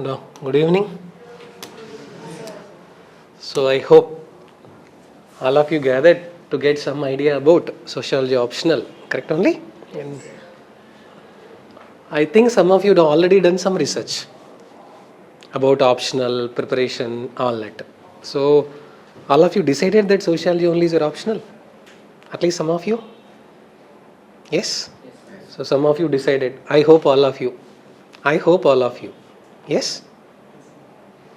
No, good evening. So I hope all of you gathered to get some idea about sociology optional, correct only? And I think some of you have already done some research about optional preparation, all that. So all of you decided that sociology only is your optional. At least some of you. Yes. So some of you decided. I hope all of you. I hope all of you. Yes.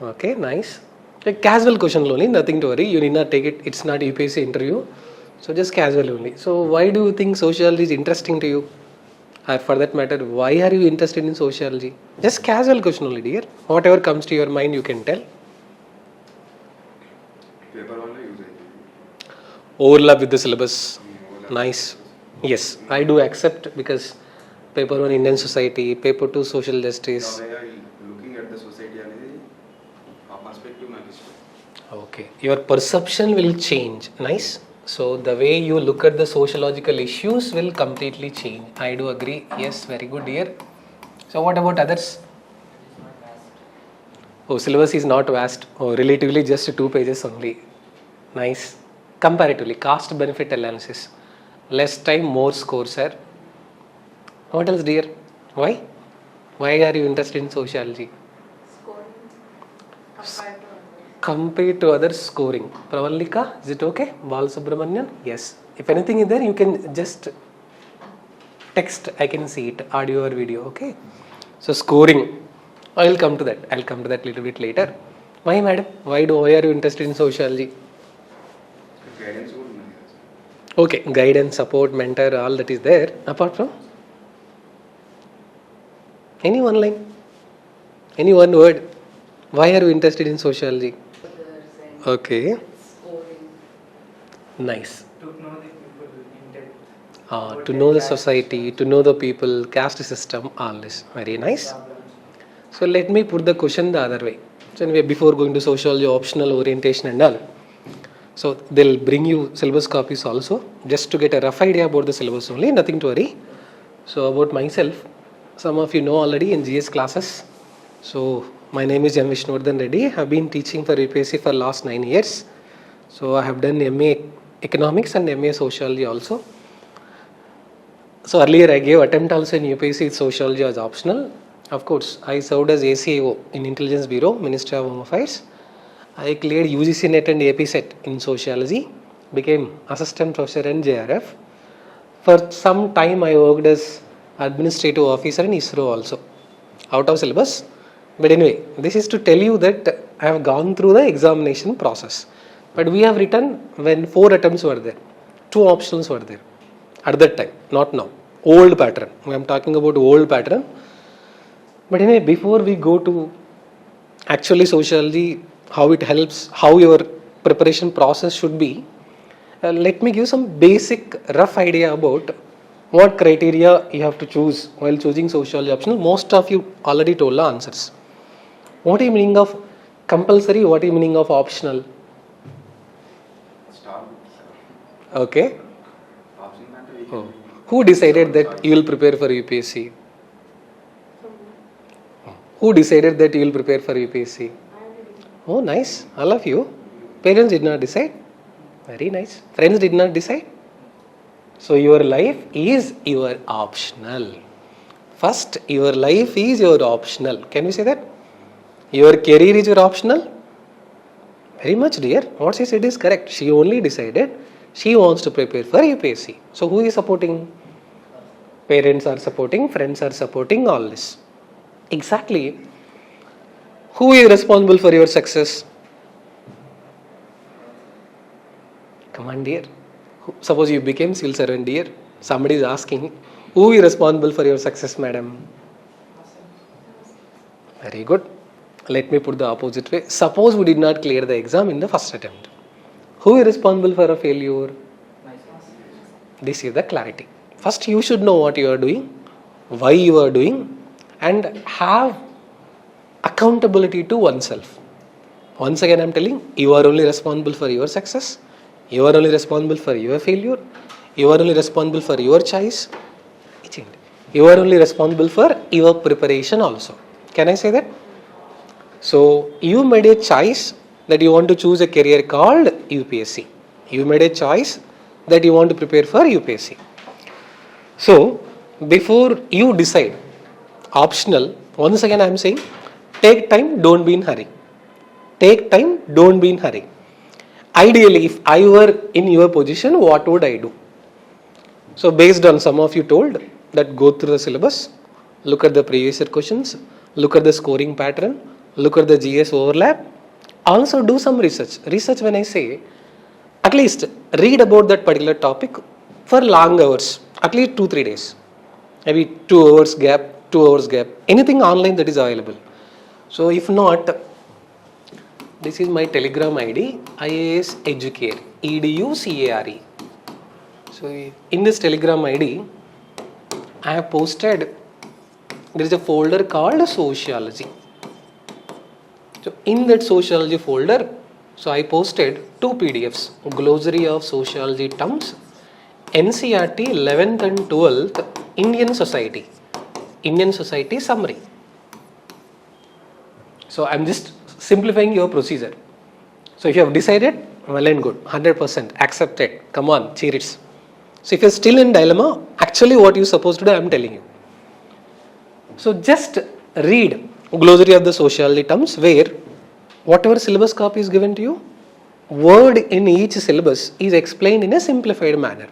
Okay, nice. A casual question only, nothing to worry. You need not take it. It's not UPSC interview. So just casual only. So why do you think sociology is interesting to you? Or for that matter, why are you interested in sociology? Just casual question only, dear. Whatever comes to your mind, you can tell. Paper one use Overlap with the syllabus. Nice. Yes, I do accept because paper 1 Indian society, paper 2 social justice. The way I looking at the society అనేది ఆ perspective నాకు ఇష్టం. Okay, your perception will change. Nice. So the way you look at the sociological issues will completely change. I do agree. Yes, very good, dear. So what about others? Oh, syllabus is not vast. Oh, relatively just 2 pages only. Nice. Comparatively, cost benefit analysis. Less time, more score, sir. What else, dear? Why? Why are you interested in sociology? Scoring compared to others. Compared to others, scoring. Pravalika, is it okay? Balasubramanian? Yes. If anything is there, you can just text. I can see it, audio or video. Okay. So scoring. I will come to that. I'll come to that little bit later. Why, madam? Why are you interested in sociology? Guidance కూడా ఉన్నది కదా sir. Okay, guidance, support, mentor, all that is there. Apart from any one line, any one word. Why are you interested in sociology? Others and Okay, scoring. nice. To know the people in depth. To know the society, to know the people, caste system, all this. Very nice. So let me put the question the other way. So anyway, before going to sociology, optional orientation and all. So they'll bring you syllabus copies also, just to get a rough idea about the syllabus only, nothing to worry. So about myself, some of you know already in GS classes. So my name is Vishnu Reddy. I have been teaching for UPSC for last 9 years. So I have done MA Economics and MA Sociology also. So earlier I gave attempt also in UPSC Sociology as optional. Of course, I served as ACAO in Intelligence Bureau, Ministry of Home Affairs. I cleared UGC NET and AP set in Sociology, became Assistant Professor in JRF. For some time I worked as Administrative Officer in ISRO also, out of syllabus. But anyway, this is to tell you that I have gone through the examination process. But we have written when 4 attempts were there, 2 options were there at that time, not now. Old pattern. I am talking about old pattern. But anyway, before we go to actually sociology, how it helps, how your preparation process should be, let me give some basic rough idea about what criteria you have to choose while choosing sociology optional. Most of you already told the answers. What is the meaning of compulsory? What is the meaning of optional? Start with sir. Okay. Option అంటే Oh. Who decided that you will prepare for UPSC? Who decided that you will prepare for UPSC? Oh, nice. All of you. Parents did not decide. Very nice. Friends did not decide. So your life is your optional. First, your life is your optional. Can we say that? Your career is your optional? Very much, dear. What she said is correct. She only decided she wants to prepare for UPSC. So who is supporting? Parents are supporting, friends are supporting, all this. Exactly. Who is responsible for your success? Come on, dear. Suppose you became civil servant, dear. Somebody is asking, who is responsible for your success, madam? Very good. Let me put the opposite way. Suppose we did not clear the exam in the first attempt. Who is responsible for a failure? This is the clarity. First, you should know what you are doing, why you are doing, and have accountability to oneself. Once again, I am telling, you are only responsible for your success. You are only responsible for your failure. You are only responsible for your choice. You are only responsible for your preparation also. Can I say that? So you made a choice that you want to choose a career called UPSC. You made a choice that you want to prepare for UPSC. So before you decide, optional, once again I am saying, take time, don't be in hurry. Take time, don't be in hurry. Ideally, if I were in your position, what would I do? So based on some of you told that go through the syllabus, look at the previous year questions, look at the scoring pattern, look at the GS overlap, also do some research. Research when I say, at least read about that particular topic for long hours, at least 2-3 days. Maybe 2 hours gap, 2 hours gap, anything online that is available. So if not, this is my Telegram ID, IAS Educare, EDUCARE. So in this Telegram ID, I have posted, there is a folder called Sociology. So in that Sociology folder, so I posted 2 PDFs, Glossary of Sociology Terms, NCERT 11th and 12th Indian Society Summary. So I'm just simplifying your procedure. So if you have decided, well and good, 100% accepted, come on, cheer it. So if you're still in dilemma, actually what you're supposed to do, I'm telling you. So just read Glossary of the Sociology Terms, where whatever syllabus copy is given to you, word in each syllabus is explained in a simplified manner.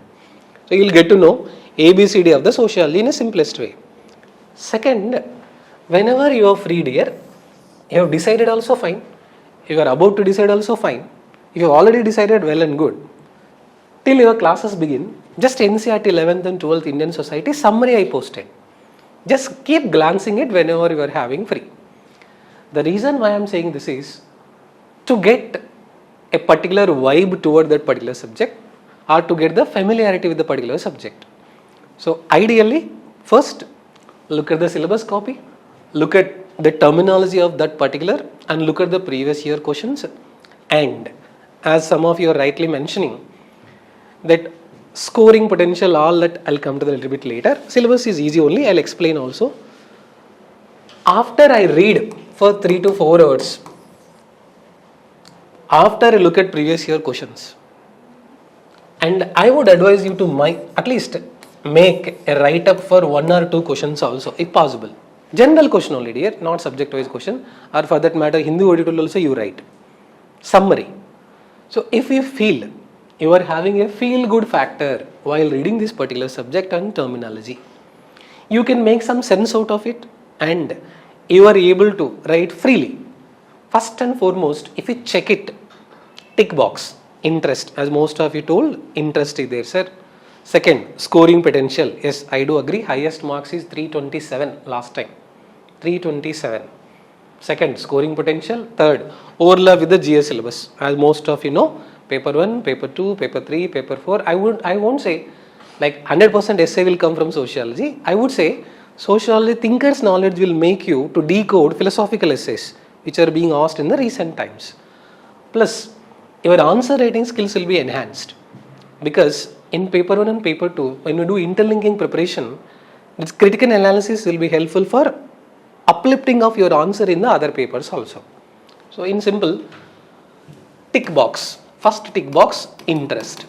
So you'll get to know ABCD of the sociology in a simplest way. Second, whenever you are free, dear, you have decided also fine. If you are about to decide also fine. If you have already decided, well and good. Till your classes begin, just NCERT 11th and 12th Indian Society summary I posted. Just keep glancing it whenever you are having free. The reason why I am saying this is to get a particular vibe toward that particular subject, or to get the familiarity with the particular subject. So ideally, first look at the syllabus copy, look at the terminology of that particular, and look at the previous year questions. And as some of you are rightly mentioning, that scoring potential, all that I'll come to that a little bit later. Syllabus is easy only, I'll explain also. After I read for 3 to 4 hours, after I look at previous year questions, and I would advise you to at least make a write-up for 1 or 2 questions also, if possible. General question only, dear, not subject-wise question, or for that matter, Hindi auditor also you write. Summary. So if you feel you are having a feel-good factor while reading this particular subject and terminology, you can make some sense out of it, and you are able to write freely. First and foremost, if you check it, tick box, interest, as most of you told, interest is there, sir. Second, scoring potential, yes, I do agree, highest marks is 327 last time, 327. Second, scoring potential. Third, overlap with the GS syllabus, as most of you know, paper 1, paper 2, paper 3, paper 4, I won't say like 100% essay will come from sociology. I would say sociology thinker's knowledge will make you to decode philosophical essays which are being asked in the recent times. Plus, your answer writing skills will be enhanced, because in paper 1 and paper 2, when you do interlinking preparation, this critical analysis will be helpful for uplifting of your answer in the other papers also. So in simple, tick box. First tick box, interest.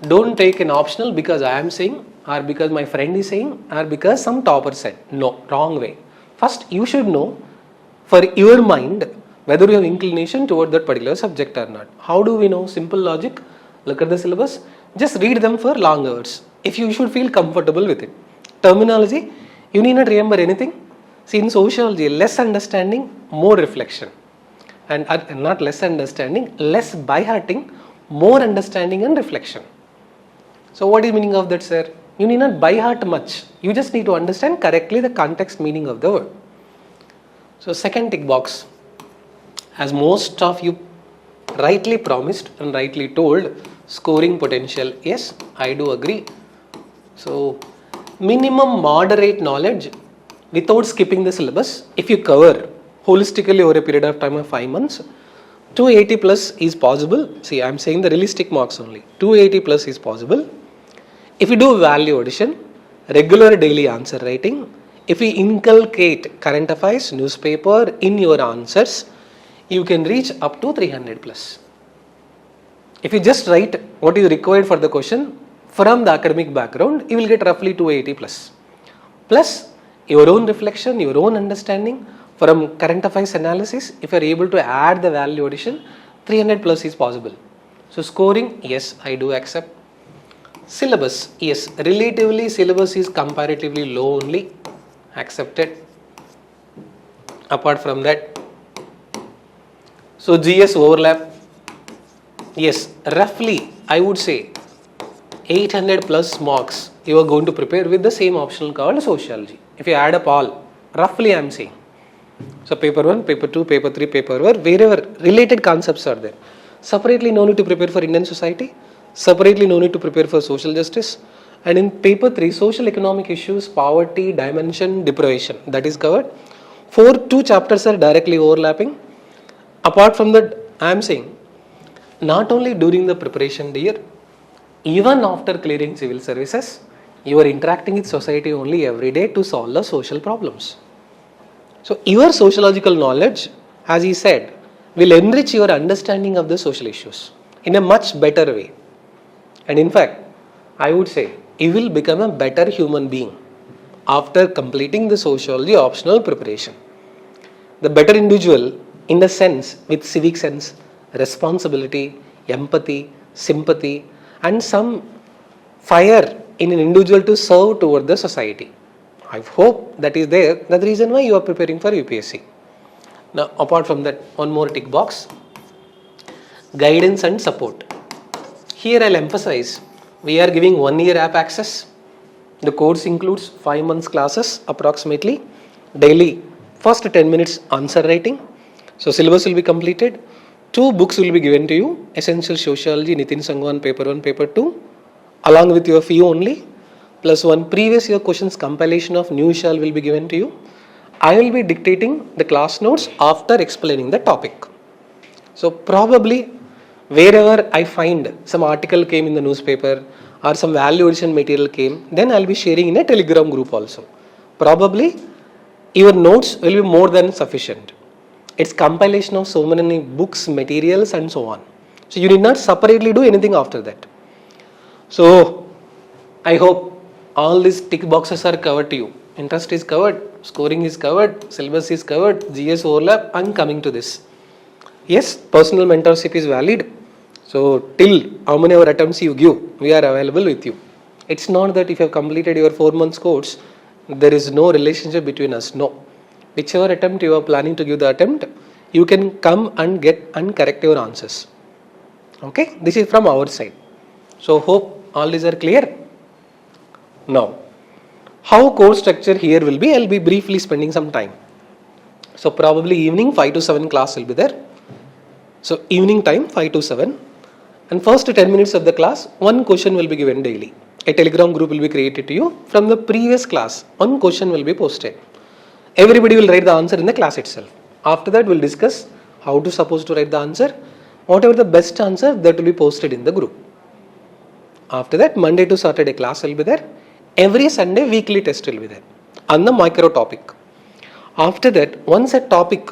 Don't take an optional because I am saying, or because my friend is saying, or because some topper said. No, wrong way. First, you should know for your mind whether you have inclination toward that particular subject or not. How do we know? Simple logic. Look at the syllabus. Just read them for long hours. If you should feel comfortable with it. Terminology, you need not remember anything. See, in sociology, less understanding, more reflection. And not less understanding, less by hearting, more understanding and reflection. So what is the meaning of that, sir? You need not by heart much. You just need to understand correctly the context meaning of the word. So second tick box, as most of you rightly promised and rightly told, scoring potential. Yes, I do agree. So minimum moderate knowledge without skipping the syllabus. If you cover holistically over a period of time of 5 months, 280 plus is possible. See, I am saying the realistic marks only. 280 plus is possible. If you do value addition, regular daily answer writing, if we inculcate current affairs, newspaper in your answers, you can reach up to 300 plus. If you just write what is required for the question from the academic background, you will get roughly 280 plus. Plus your own reflection, your own understanding from current affairs analysis, if you are able to add the value addition, 300 plus is possible. So scoring, yes, I do accept. Syllabus, yes, relatively syllabus is comparatively low only, accepted. Apart from that, so GS overlap, yes, roughly I would say 800 plus marks you are going to prepare with the same optional called sociology. If you add up all, roughly I am saying. So paper 1, paper 2, paper 3, paper 4, wherever related concepts are there. Separately no need to prepare for Indian society, separately no need to prepare for social justice, and in paper 3 social economic issues, poverty, dimension, deprivation, that is covered. 2 chapters are directly overlapping. Apart from that, I am saying not only during the preparation year, even after clearing civil services, you are interacting with society only every day to solve the social problems. So your sociological knowledge, as he said, will enrich your understanding of the social issues in a much better way. And in fact, I would say you will become a better human being after completing the sociology optional preparation. The better individual in the sense with civic sense, responsibility, empathy, sympathy, and some fire in an individual to serve toward the society. I hope that is there. That's the reason why you are preparing for UPSC. Now, apart from that, one more tick box. Guidance and support. Here I'll emphasize, we are giving 1 year app access. The course includes 5 months classes approximately. Daily, first 10 minutes answer writing. So syllabus will be completed. 2 books will be given to you. Essential Sociology, Nitin Sangwan, paper 1, paper 2. Along with your fee only. Plus 1 previous year questions compilation of new shell will be given to you. I will be dictating the class notes after explaining the topic. So probably wherever I find some article came in the newspaper or some value addition material came, then I will be sharing in a Telegram group also. Probably your notes will be more than sufficient. It's compilation of so many books, materials and so on. So you need not separately do anything after that. So I hope all these tick boxes are covered to you. Interest is covered, scoring is covered, syllabus is covered, GS overlap. I'm coming to this. Yes, personal mentorship is valid. So till how many hour attempts you give, we are available with you. It's not that if you have completed your 4 months course, there is no relationship between us. No. Whichever attempt you are planning to give the attempt, you can come and get and correct your answers. Okay, this is from our side. So hope all these are clear. Now, how course structure here will be, I'll be briefly spending some time. So probably evening 5 to 7 class will be there. So evening time 5 to 7. And first 10 minutes of the class, 1 question will be given daily. A Telegram group will be created to you. From the previous class, 1 question will be posted. Everybody will write the answer in the class itself. After that, we'll discuss how to suppose to write the answer. Whatever the best answer, that will be posted in the group. After that, Monday to Saturday class will be there. Every Sunday, weekly test will be there on the micro topic. After that, once a topic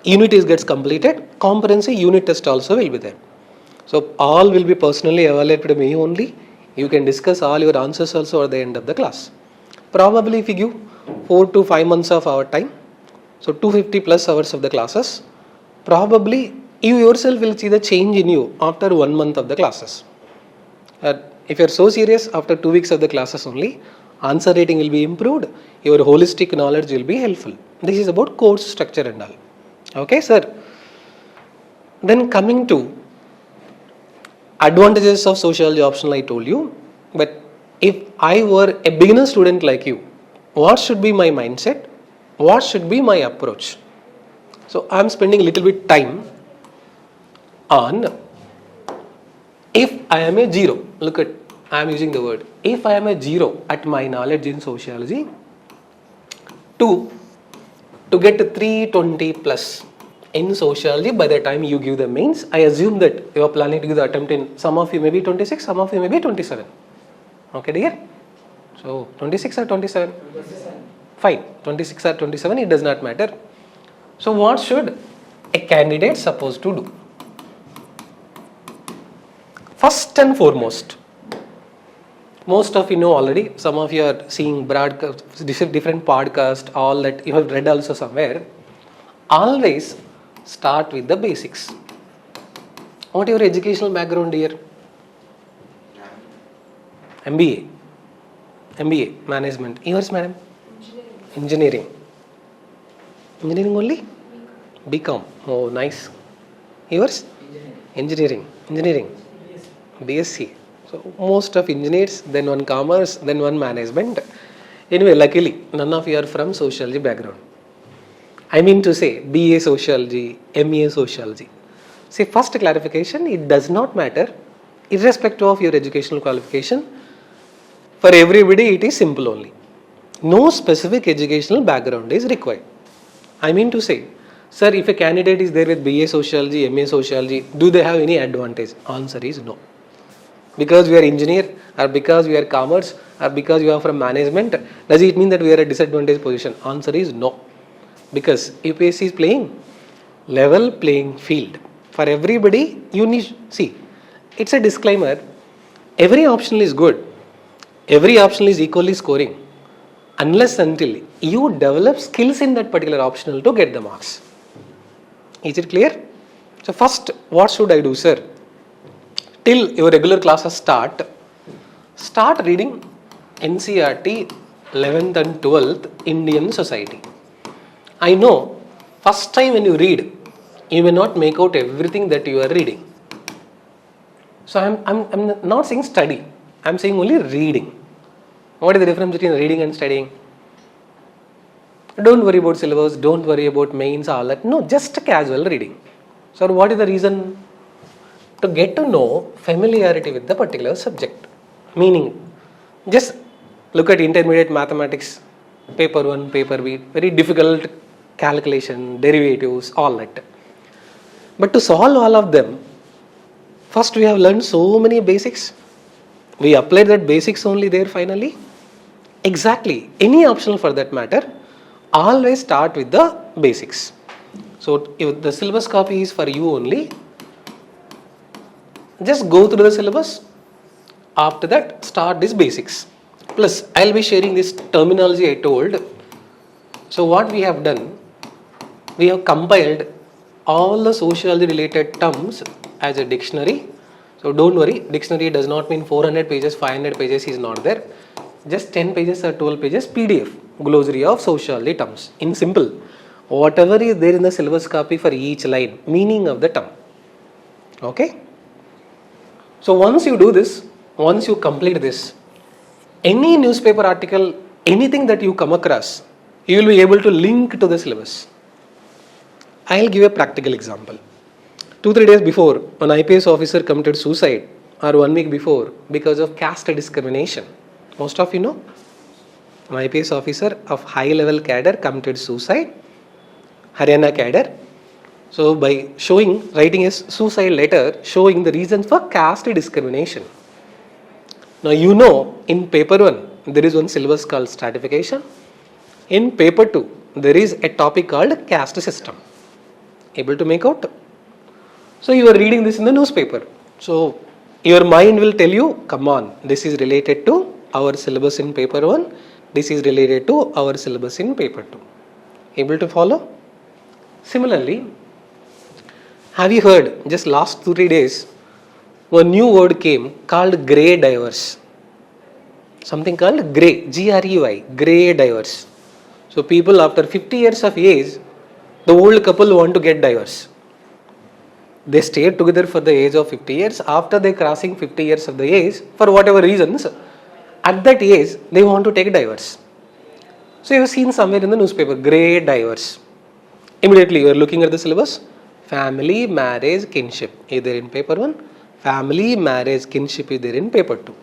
unit gets completed, comprehensive unit test also will be there. So all will be personally evaluated by me only. You can discuss all your answers also at the end of the class. Probably if you give 4 to 5 months of our time, so 250 plus hours of the classes, probably you yourself will see the change in you after 1 month of the classes. If you are so serious, after 2 weeks of the classes only, answer rating will be improved, your holistic knowledge will be helpful. This is about course structure and all. Okay, sir. Then coming to advantages of sociology optional, I told you. But if I were a beginner student like you, what should be my mindset? What should be my approach? So I am spending a little bit time on if I am a zero. Look at, I am using the word. If I am a zero at my knowledge in sociology, to get 320 plus in sociology by the time you give the mains, I assume that you are planning to give the attempt in, some of you may be 26, some of you may be 27. Okay, dear? So 26 or 27? Fine, 26 or 27, it does not matter. So what should a candidate supposed to do? First and foremost, most of you know already, some of you are seeing broadcast, different podcasts, all that you have read also somewhere. Always start with the basics. What is your educational background here? MBA. MBA, management. Yours, madam? Engineering. Engineering only? BCom. Oh, nice. Yours? Engineering. BSc. So most of engineers, then one commerce, then one management. Anyway, luckily, none of you are from sociology background. I mean to say, BA Sociology, MA Sociology. See, first clarification, it does not matter, irrespective of your educational qualification. For everybody, it is simple only. No specific educational background is required. I mean to say, sir, if a candidate is there with BA Sociology, MA Sociology, do they have any advantage? Answer is no. Because we are engineer, or because we are commerce, or because you are from management, does it mean that we are a disadvantaged position? Answer is no. Because UPSC is playing level playing field. For everybody, you need, see, it's a disclaimer, every optional is good, every optional is equally scoring, unless until you develop skills in that particular optional to get the marks. Is it clear? So first, what should I do, sir? Till your regular classes start reading NCERT 11th and 12th Indian Society. I know, first time when you read, you may not make out everything that you are reading. So I'm not saying study, I'm saying only reading. What is the difference between reading and studying? Don't worry about syllabus, don't worry about mains, all that. No, just casual reading. So what is the reason? To get to know familiarity with the particular subject. Meaning, just look at intermediate mathematics, paper 1, paper B, very difficult calculation, derivatives, all that. But to solve all of them, first we have learned so many basics. We applied that basics only there finally. Exactly, any optional for that matter, always start with the basics. So if the syllabus copy is for you only, just go through the syllabus. After that, start these basics. Plus, I'll be sharing this terminology I told. So what we have done, we have compiled all the sociology related terms as a dictionary. So don't worry, dictionary does not mean 400 pages, 500 pages is not there. Just 10 pages or 12 pages PDF, glossary of sociology terms. In simple, whatever is there in the syllabus copy for each line, meaning of the term. Okay? So once you do this, once you complete this, any newspaper article, anything that you come across, you will be able to link to the syllabus. I'll give a practical example. 2-3 days before, an IPS officer committed suicide, or 1 week before, because of caste discrimination. Most of you know, an IPS officer of high level cadre committed suicide, Haryana cadre. So by writing a suicide letter showing the reasons for caste discrimination. Now you know, in paper 1, there is one syllabus called stratification. In paper 2, there is a topic called caste system. Able to make out? So you are reading this in the newspaper. So your mind will tell you, come on, this is related to our syllabus in paper 1, this is related to our syllabus in paper 2. Able to follow? Similarly, have you heard, just last 2-3 days, one new word came called grey diverse. Something called grey, Grey, grey diverse. So people after 50 years of age, the old couple want to get divorce. They stayed together for the age of 50 years. After they crossing 50 years of the age, for whatever reasons, at that age, they want to take divorce. So you have seen somewhere in the newspaper, grey divorce. Immediately you are looking at the syllabus, family, marriage, kinship, either in paper 1, family, marriage, kinship, either in paper 2.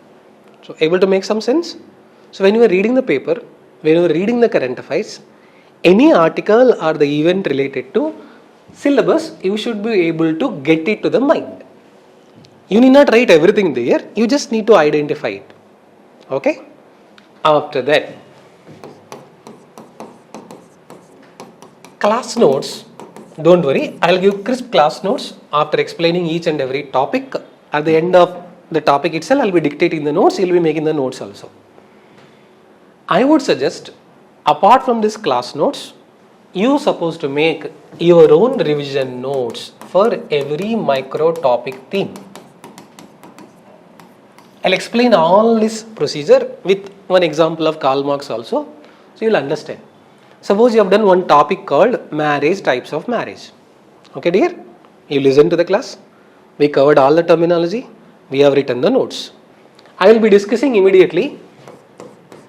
So able to make some sense? So when you are reading the paper, when you are reading the current affairs, any article or the event related to syllabus, you should be able to get it to the mind. You need not write everything there, you just need to identify it. Okay? After that, Class notes, don't worry, I'll give crisp class notes after explaining each and every topic. At the end of the topic itself, I'll be dictating the notes, you'll be making the notes also. I would suggest, apart from this class notes, you supposed to make your own revision notes for every micro topic theme. I'll explain all this procedure with one example of Karl Marx also, so you'll understand. Suppose you have done one topic called marriage, types of marriage. Okay dear, you listen to the class, we covered all the terminology, we have written the notes. I will be discussing immediately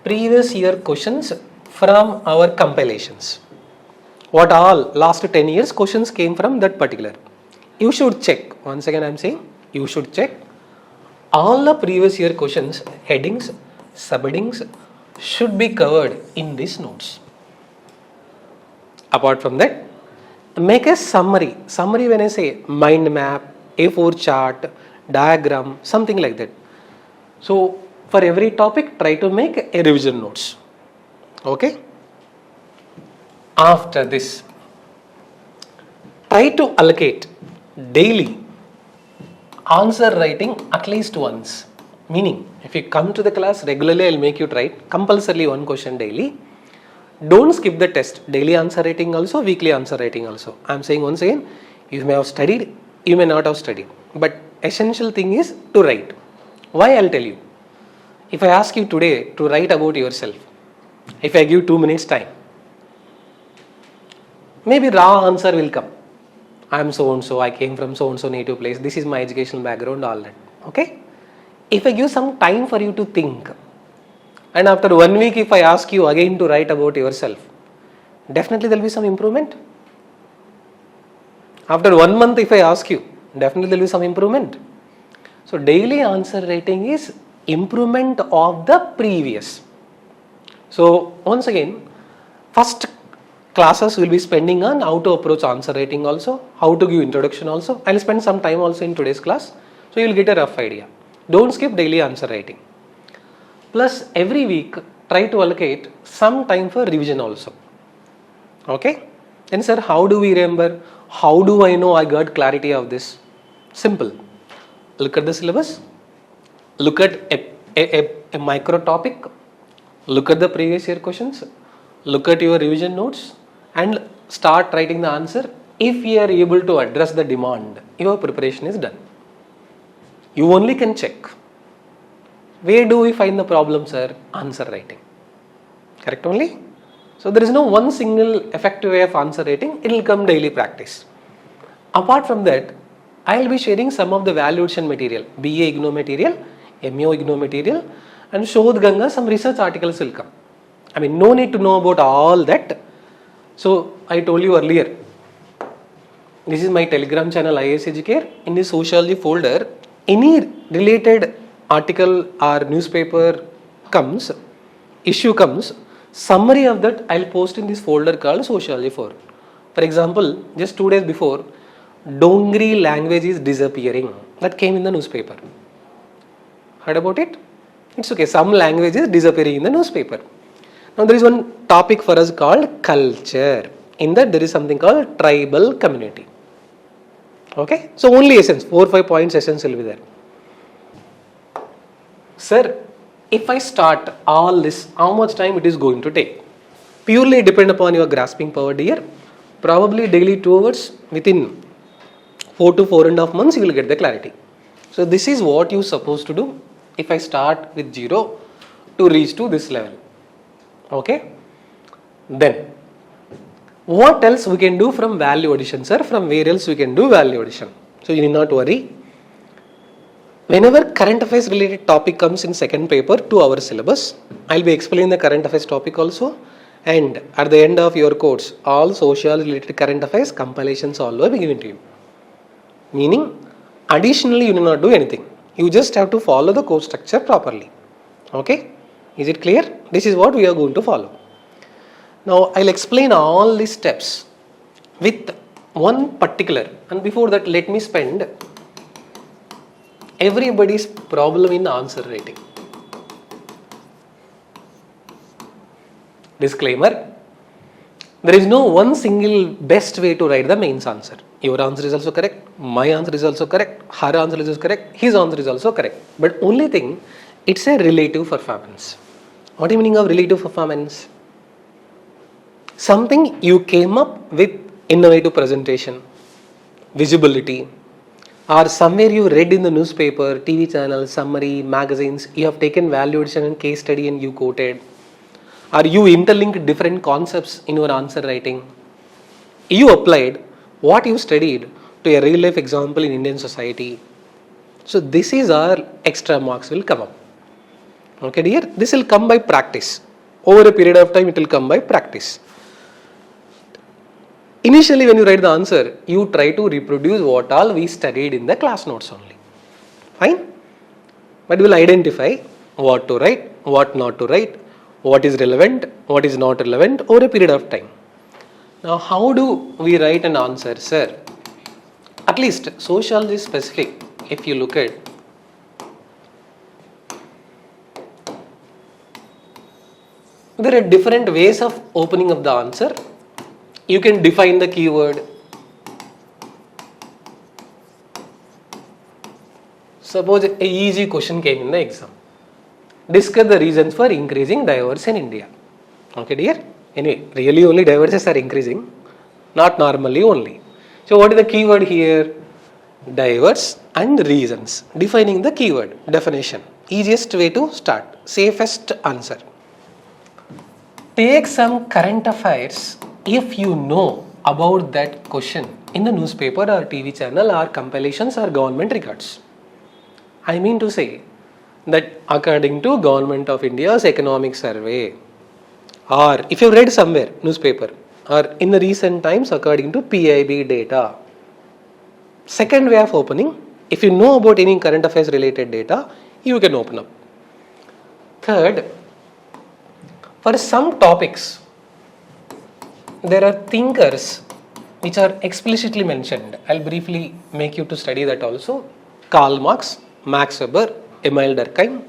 previous year questions from our compilations. What all last 10 years questions came from that particular. You should check, once again I am saying, you should check all the previous year questions, headings, subheadings should be covered in these notes. Apart from that, make a summary. Summary when I say mind map, A4 chart, diagram, something like that. So for every topic, try to make a revision notes. Okay? After this, try to allocate daily answer writing at least once. Meaning, if you come to the class regularly, I'll make you write compulsorily one question daily. Don't skip the test. Daily answer writing also, weekly answer writing also. I'm saying once again, you may have studied, you may not have studied. But essential thing is to write. Why? I'll tell you. If I ask you today to write about yourself, if I give 2 minutes time, maybe raw answer will come. I am so and so, I came from so and so native place, this is my educational background, all that. Okay? If I give some time for you to think, and after 1 week if I ask you again to write about yourself, definitely there will be some improvement. After 1 month if I ask you, definitely there will be some improvement. So daily answer writing is improvement of the previous. So once again, first classes will be spending on how to approach answer writing also, how to give introduction also. I'll spend some time also in today's class, so you'll get a rough idea. Don't skip daily answer writing. Plus every week try to allocate some time for revision also. Okay? Then sir, how do we remember? How do I know I got clarity of this? Simple. Look at the syllabus. Look at a micro topic. Look at the previous year questions. Look at your revision notes and start writing the answer. If you are able to address the demand, your preparation is done. You only can check. Where do we find the problem, sir? Answer writing. Correct only? So there is no one single effective way of answer writing. It will come daily practice. Apart from that, I will be sharing some of the valuation material, BA IGNO material, MO IGNO material, and Shodh Ganga, some research articles will come. I mean, no need to know about all that. So I told you earlier, this is my Telegram channel IAS Educare. In the Sociology folder, any related article or newspaper comes, issue comes, summary of that I'll post in this folder called Sociology 4. For example, just 2 days before, Dongri language is disappearing. That came in the newspaper. Heard about it? It's okay. Some language is disappearing in the newspaper. Now there is one topic for us called culture. In that there is something called tribal community. Okay? So only essence, 4-5 points essence will be there. Sir, if I start all this, how much time it is going to take? Purely depend upon your grasping power, dear. Probably daily 2 hours, within 4 to 4.5 months you will get the clarity. So this is what you supposed to do if I start with 0 to reach to this level. Okay? Then, what else we can do from value addition, sir? From where else we can do value addition? So you need not worry. Whenever current affairs related topic comes in second paper to our syllabus, I'll be explaining the current affairs topic also, and at the end of your course, all social related current affairs compilations all will be given to you. Meaning, additionally you need not do anything. You just have to follow the course structure properly. Okay? Is it clear? This is what we are going to follow. Now, I'll explain all these steps with one particular, and before that let me spend everybody's problem in answer writing. Disclaimer, There is no one single best way to write the mains answer. Your answer is also correct, my answer is also correct, her answer is also correct, his answer is also correct. But only thing, it's a relative performance. What is the meaning of relative performance? Something you came up with innovative presentation, visibility, or somewhere you read in the newspaper, TV channels, summary, magazines, you have taken value addition and case study and you quoted, or you interlink different concepts in your answer writing. You applied what you studied to a real life example in Indian society. So this is our extra marks will come up. Okay dear, this will come by practice. Over a period of time it will come by practice. Initially when you write the answer, you try to reproduce what all we studied in the class notes only. Fine? But we will identify what to write, what not to write, what is relevant, what is not relevant over a period of time. Now how do we write an answer, sir? At least sociology specific, if you look at, there are different ways of opening up the answer. You can define the keyword. Suppose a easy question came in the exam. Discuss the reasons for increasing divorce in India. Okay dear? Anyway, really only divorces are increasing, not normally only. So what is the keyword here? Divorce and reasons. Defining the keyword, definition. Easiest way to start, safest answer. Take some current affairs if you know about that question in the newspaper or TV channel or compilations or government records. I mean to say that according to Government of India's economic survey, or if you read somewhere newspaper, or in the recent times according to PIB data. Second way of opening, if you know about any current affairs related data, you can open up. Third, for some topics, there are thinkers which are explicitly mentioned. I'll briefly make you to study that also. Karl Marx, Max Weber, Emile Durkheim.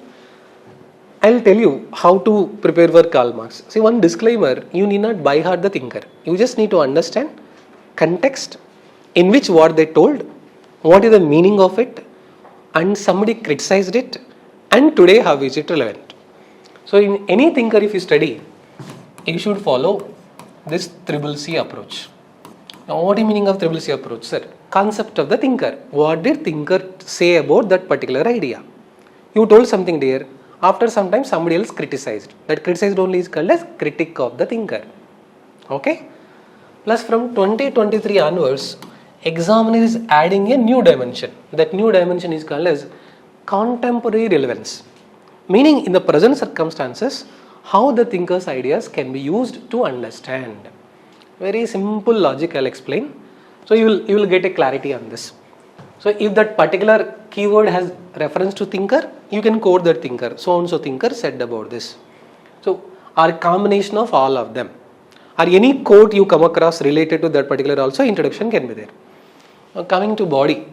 I'll tell you how to prepare for Karl Marx. See, one disclaimer, you need not by heart the thinker. You just need to understand context in which what they told, what is the meaning of it, and somebody criticized it, and today how is it relevant. So in any thinker if you study, you should follow this triple C approach. Now what is the meaning of triple C approach, sir? Concept of the thinker. What did thinker say about that particular idea? You told something there. After some time somebody else criticized. That criticized only is called as critic of the thinker. Okay? Plus from 2023 onwards, examiner is adding a new dimension. That new dimension is called as contemporary relevance. Meaning in the present circumstances, how the thinker's ideas can be used to understand. Very simple logic I'll explain. So you will get a clarity on this. So if that particular keyword has reference to thinker, you can quote that thinker. So and so thinker said about this. So or combination of all of them. Or any quote you come across related to that particular also, introduction can be there. Now coming to body.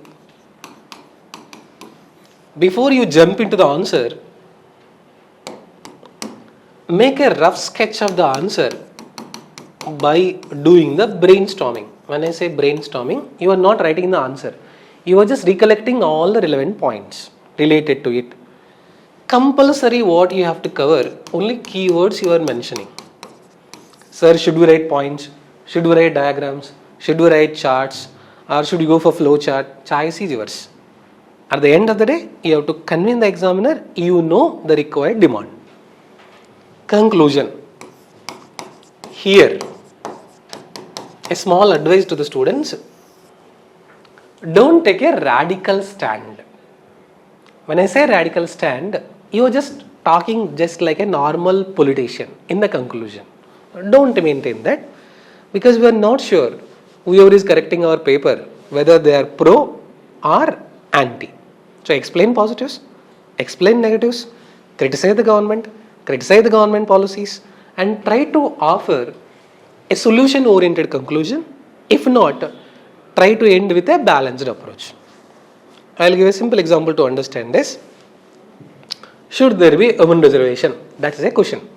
Before you jump into the answer, make a rough sketch of the answer by doing the brainstorming. When I say brainstorming, you are not writing the answer. You are just recollecting all the relevant points related to it. Compulsory what you have to cover, only keywords you are mentioning. Sir, should we write points? Should we write diagrams? Should we write charts? Or should you go for flow chart? Choice is yours. At the end of the day, you have to convince the examiner you know the required demand. Conclusion. Here, a small advice to the students. Don't take a radical stand. When I say radical stand, you are just talking just like a normal politician in the conclusion. Don't maintain that, because we are not sure whoever is correcting our paper whether they are pro or anti. So explain positives, explain negatives, criticize the government policies, and try to offer a solution oriented conclusion. If not, try to end with a balanced approach. I will give a simple example to understand this. Should there be women reservation? That is a question.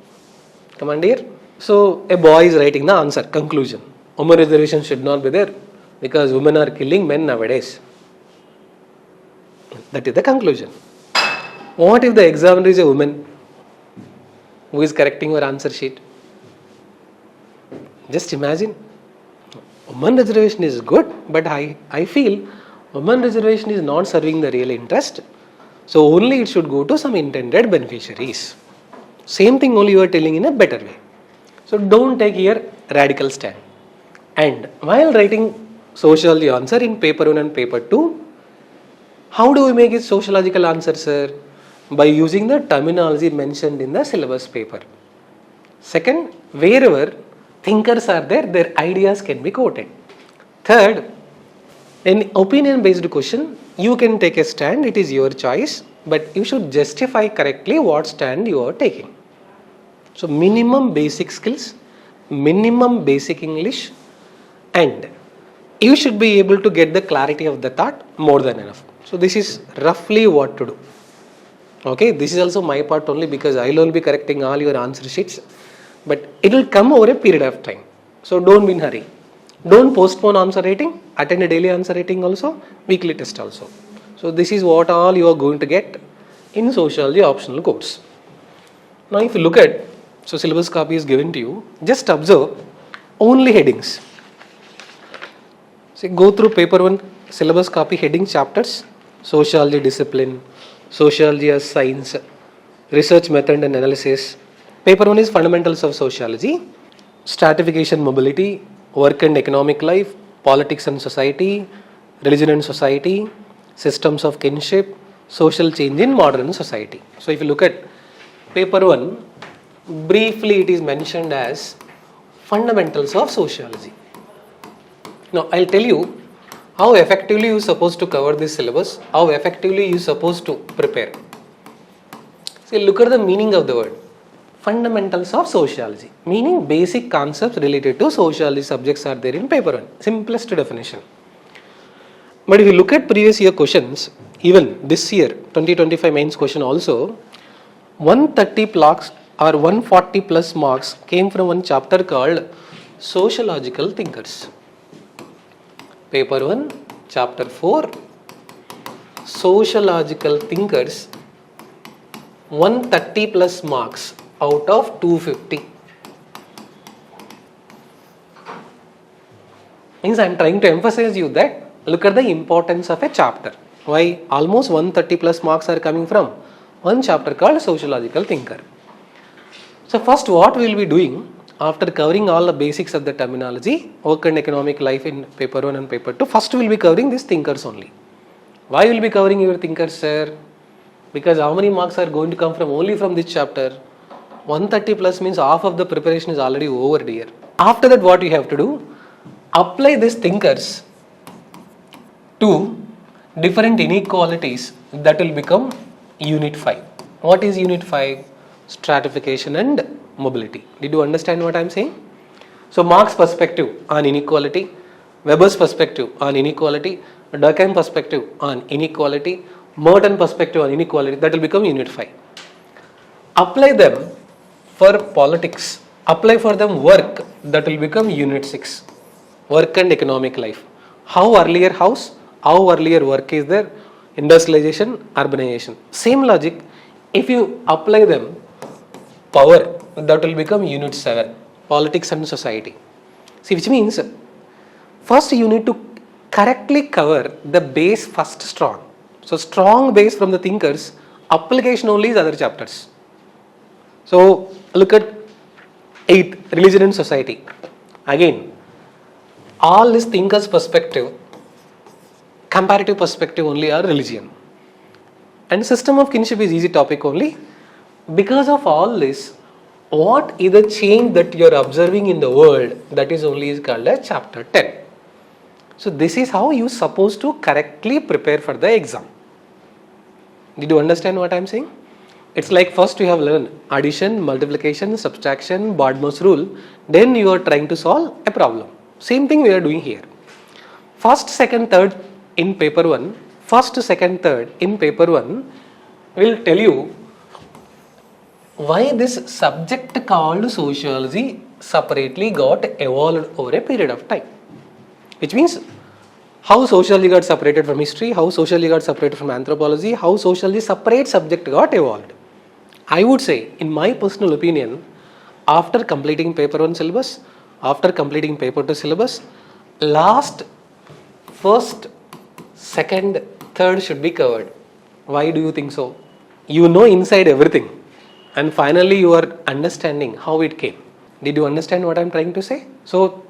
Come on dear. So a boy is writing the answer, conclusion. Women reservation should not be there because women are killing men nowadays. That is the conclusion. What if the examiner is a woman who is correcting your answer sheet? Just imagine. Women reservation is good, but I feel women reservation is not serving the real interest. So only it should go to some intended beneficiaries. Same thing only you are telling in a better way. So don't take here radical stand. And while writing sociology answer in paper 1 and paper 2, how do we make it sociological answer, sir? By using the terminology mentioned in the syllabus paper. Second, wherever thinkers are there, their ideas can be quoted. Third, in opinion based question, you can take a stand, it is your choice, but you should justify correctly what stand you are taking. So minimum basic skills, minimum basic English, and you should be able to get the clarity of the thought more than enough. So this is roughly what to do. Okay, this is also my part only because I will be correcting all your answer sheets, but it will come over a period of time. So don't be in hurry. Don't postpone answer writing, attend a daily answer writing also, weekly test also. So this is what all you are going to get in sociology optional course. Now if you look at, so syllabus copy is given to you, just observe only headings. So go through paper 1 syllabus copy heading chapters, sociology discipline, sociology as science, research method and analysis. Paper 1 is fundamentals of sociology, stratification mobility, work and economic life, politics and society, religion and society, systems of kinship, social change in modern society. So if you look at paper 1, briefly it is mentioned as fundamentals of sociology. Now I'll tell you how effectively you are supposed to cover this syllabus, how effectively you are supposed to prepare. See, look at the meaning of the word. Fundamentals of sociology, meaning basic concepts related to sociology subjects are there in paper 1, simplest definition. But if you look at previous year questions, even this year 2025 mains question also, 130 plus or 140 plus marks came from one chapter called Sociological Thinkers. Paper 1, chapter 4, Sociological Thinkers, 130 plus marks out of 250. Means I am trying to emphasize you that look at the importance of a chapter. Why? Almost 130 plus marks are coming from one chapter called Sociological Thinker. So first what we will be doing after covering all the basics of the terminology, work and economic life in paper 1 and paper 2, first we will be covering these thinkers only. Why will be covering your thinkers, sir? Because how many marks are going to come from only from this chapter? 130 plus means half of the preparation is already over, dear. After that what you have to do? Apply these thinkers to different inequalities that will become unit 5. What is unit 5? Stratification and mobility. Did you understand what I am saying? So Marx's perspective on inequality, Weber's perspective on inequality, Durkheim perspective on inequality, Merton perspective on inequality, that will become unit 5. Apply them for politics, apply for them work, that will become unit 6. Work and economic life. How earlier work is there, industrialization, urbanization. Same logic, if you apply them power, that will become unit 7, politics and society. See, which means first you need to correctly cover the base first strong. So strong base from the thinkers, application only is other chapters. So look at 8, religion and society. Again, all this thinkers perspective, comparative perspective only are religion. And system of kinship is easy topic only. Because of all this, what is the change that you are observing in the world, that is only is called as chapter 10. So this is how you are supposed to correctly prepare for the exam. Did you understand what I am saying? It's like first you have learned addition, multiplication, subtraction, Bodmer's rule, then you are trying to solve a problem. Same thing we are doing here. First, second, third in paper 1, first, second, third in paper 1 will tell you why this subject called sociology separately got evolved over a period of time. Which means how sociology got separated from history, how sociology got separated from anthropology, how sociology separate subject got evolved. I would say, in my personal opinion, after completing paper 1 syllabus, after completing paper 2 syllabus, last, first, second, third should be covered. Why do you think so? You know inside everything, and finally you are understanding how it came. Did you understand what I am trying to say? So,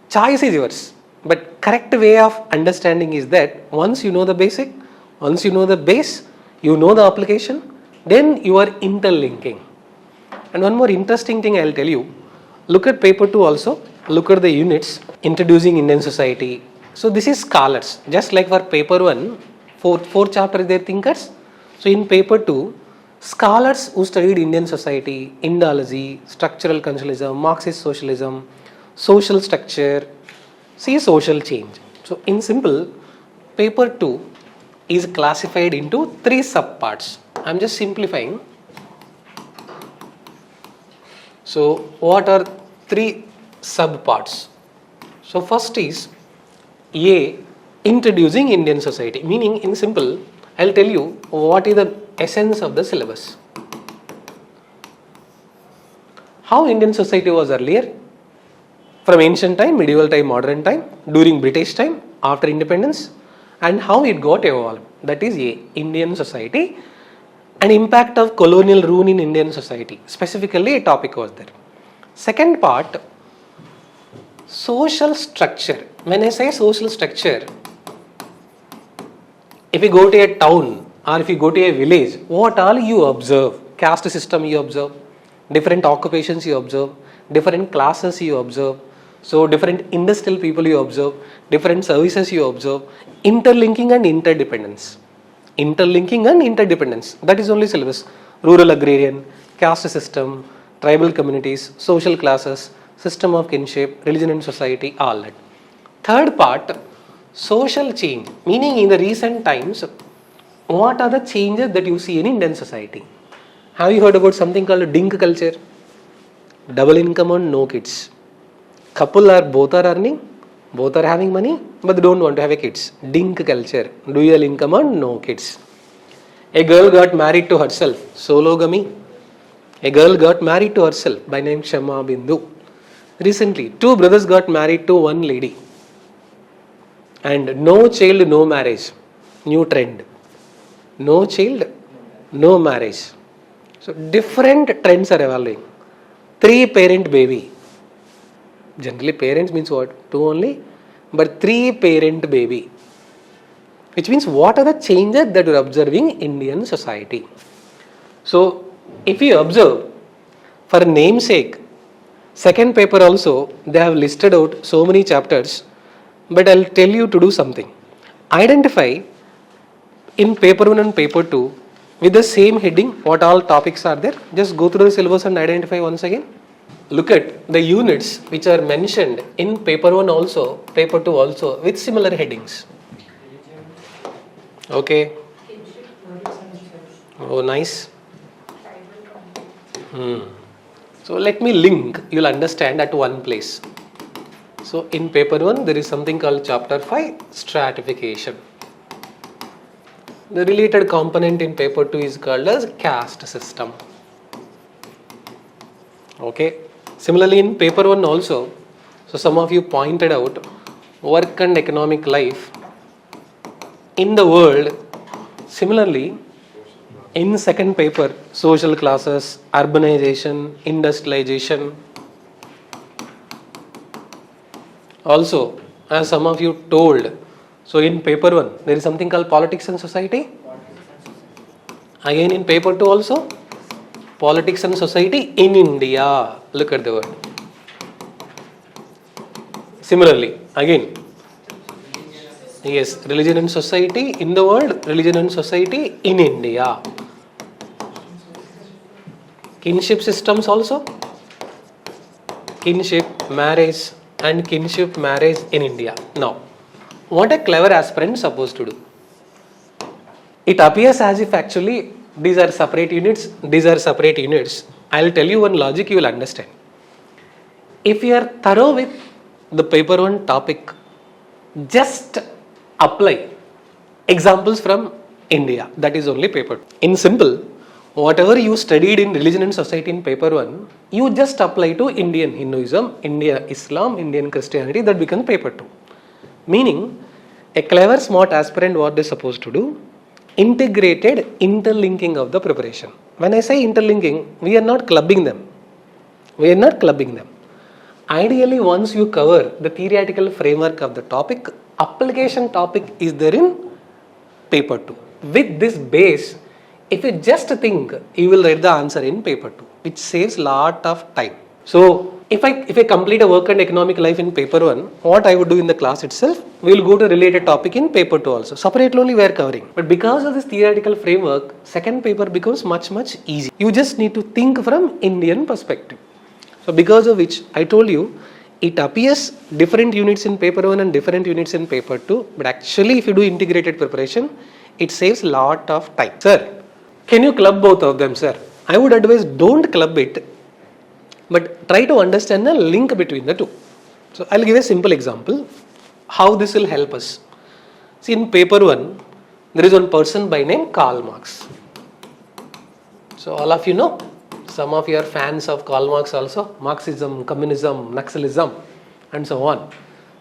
choice is yours. But correct way of understanding is that once you know the basic, once you know the base, you know the application, then you are interlinking. And one more interesting thing I will tell you, look at paper 2 also, look at the units, introducing Indian society. So this is scholars, just like for paper 1, four chapter they thinkers. So in paper 2, scholars who studied Indian society, Indology, structural consumerism, Marxist socialism, social structure, see social change. So in simple, paper 2 is classified into 3 subparts. I am just simplifying. So what are 3 subparts? So first is A, introducing Indian society, meaning in simple, I will tell you what is the essence of the syllabus. How Indian society was earlier, from ancient time, medieval time, modern time, during British time, after independence, and how it got evolved. That is A, Indian society, and impact of colonial rule in Indian society. Specifically, a topic was there. Second part, social structure. When I say social structure, if you go to a town or if you go to a village, what all you observe? Caste system you observe, different occupations you observe, different classes you observe. So different industrial people you observe, different services you observe, interlinking and interdependence. Interlinking and interdependence. That is only syllabus. Rural agrarian, caste system, tribal communities, social classes, system of kinship, religion and society, all that. Third part, social change. Meaning in the recent times, what are the changes that you see in Indian society? Have you heard about something called dink culture? Double income and no kids. Couple are both are earning, both are having money, but they don't want to have a kids. Dink culture, dual income and no kids. A girl got married to herself, sologamy. A girl got married to herself by name Shama Bindu. Recently, 2 brothers got married to one lady. And no child, no marriage. New trend. No child, no marriage. So different trends are evolving. 3 parent baby. Generally parents means what? 2 only, but 3 parent baby. Which means what are the changes that we are observing in Indian society? So if you observe, for namesake, second paper also they have listed out so many chapters, but I will tell you to do something. Identify in paper 1 and paper 2 with the same heading what all topics are there. Just go through the syllabus and identify once again. Look at the units which are mentioned in paper 1 also, paper 2 also with similar headings. Okay. Oh, nice. So let me link, you'll understand at one place. So in paper 1 there is something called chapter 5, stratification. The related component in paper 2 is called as caste system. Okay. Similarly in paper 1 also, so some of you pointed out work and economic life in the world. Similarly, in second paper, social classes, urbanization, industrialization. Also, as some of you told, so in paper 1, there is something called politics and society. Again in paper 2 also, politics and society in India. Look at the word. Similarly, again, yes, religion and society in the world, religion and society in India. Kinship systems also. Kinship, marriage and kinship marriage in India. Now, what a clever aspirant supposed to do? It appears as if actually these are separate units, these are separate units. I will tell you one logic you will understand. if you are thorough with the paper 1 topic, just apply examples from India. That is only paper 2. In simple, whatever you studied in religion and society in paper 1, you just apply to Indian Hinduism, India Islam, Indian Christianity, that becomes paper 2. Meaning, a clever smart aspirant, what they supposed to do? Integrated interlinking of the preparation. When I say interlinking, we are not clubbing them. Ideally, once you cover the theoretical framework of the topic, application topic is there in paper 2. With this base, if you just think, you will write the answer in paper 2, which saves lot of time. So, if I complete a work and economic life in paper 1, what I would do in the class itself, we will go to related topic in paper 2 also. Separately only we are covering. But because of this theoretical framework, second paper becomes much easy. You just need to think from Indian perspective. So because of which I told you, it appears different units in paper 1 and different units in paper 2. But actually if you do integrated preparation, it saves lot of time. Sir, can you club both of them, sir? I would advise don't club it, but try to understand the link between the two. So I'll give a simple example how this will help us. See, in paper 1, there is one person by name Karl Marx. So all of you know, some of you are fans of Karl Marx also, Marxism, communism, Naxalism and so on.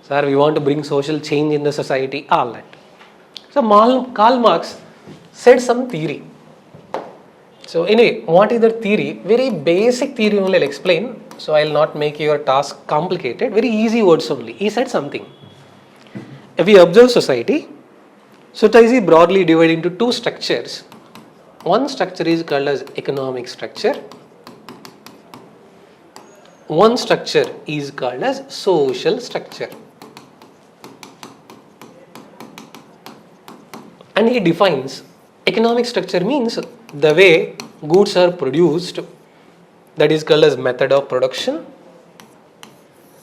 Sir, we want to bring social change in the society, all that. So Karl Marx said some theory. So anyway, what is the theory? Very basic theory only I'll explain. So I'll not make your task complicated. Very easy words only. He said something. If we observe society is broadly divided into two structures. One structure is called as economic structure. One structure is called as social structure. And he defines economic structure means the way goods are produced, that is called as method of production.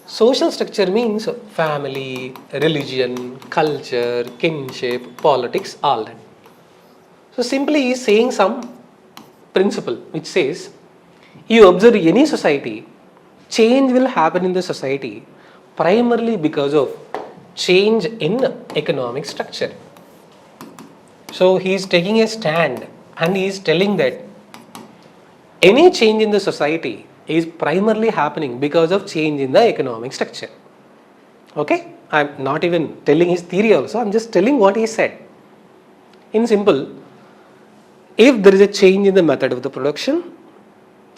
Social structure means family, religion, culture, kinship, politics, all that. So simply he is saying some principle which says, you observe any society, change will happen in the society primarily because of change in economic structure. So he is taking a stand and he is telling that any change in the society is primarily happening because of change in the economic structure. Okay? I am not even telling his theory also, I am just telling what he said. In simple, if there is a change in the method of the production,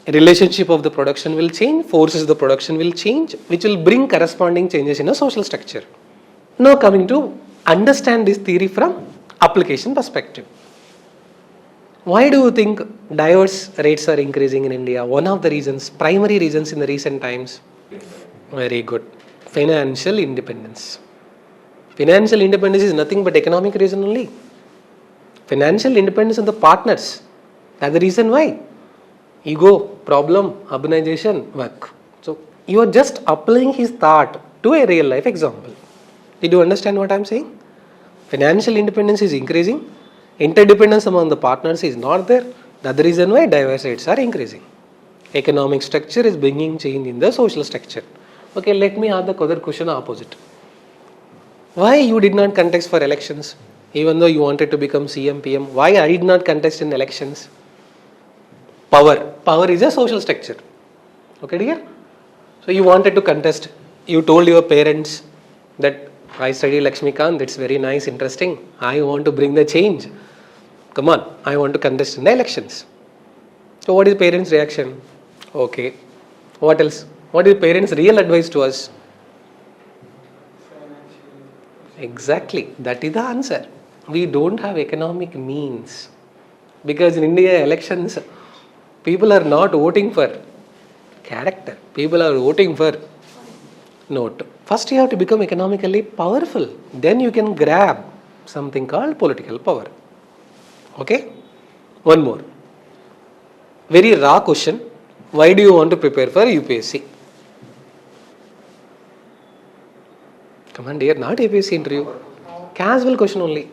relationship of the production will change, forces of the production will change, which will bring corresponding changes in a social structure. Now coming to understand this theory from application perspective. Why do you think divorce rates are increasing in India? One of the reasons, primary reasons in the recent times. Very good. Financial independence. Financial independence is nothing but economic reason only. Financial independence of the partners. That's the reason why. Ego, problem, urbanization, work. So you are just applying his thought to a real life example. Did you understand what I am saying? Financial independence is increasing. Interdependence among the partners is not there. That's the reason why divorce rates are increasing. Economic structure is bringing change in the social structure. Okay, let me ask the other question opposite. Why you did not contest for elections? Even though you wanted to become CM, PM, why I did not contest in elections? Power. Power is a social structure. Okay, dear? So you wanted to contest. You told your parents that I study Lakshmikant, that's very nice, interesting. I want to bring the change. Come on, I want to contest in the elections. So what is parents' reaction? Okay. What else? What is parents' real advice to us? Exactly. That is the answer. We don't have economic means. Because in India elections, people are not voting for character. People are voting for note. First you have to become economically powerful. Then you can grab something called political power. Okay? One more. Very raw question. Why do you want to prepare for UPSC? Come on dear, not UPSC interview. Casual question only.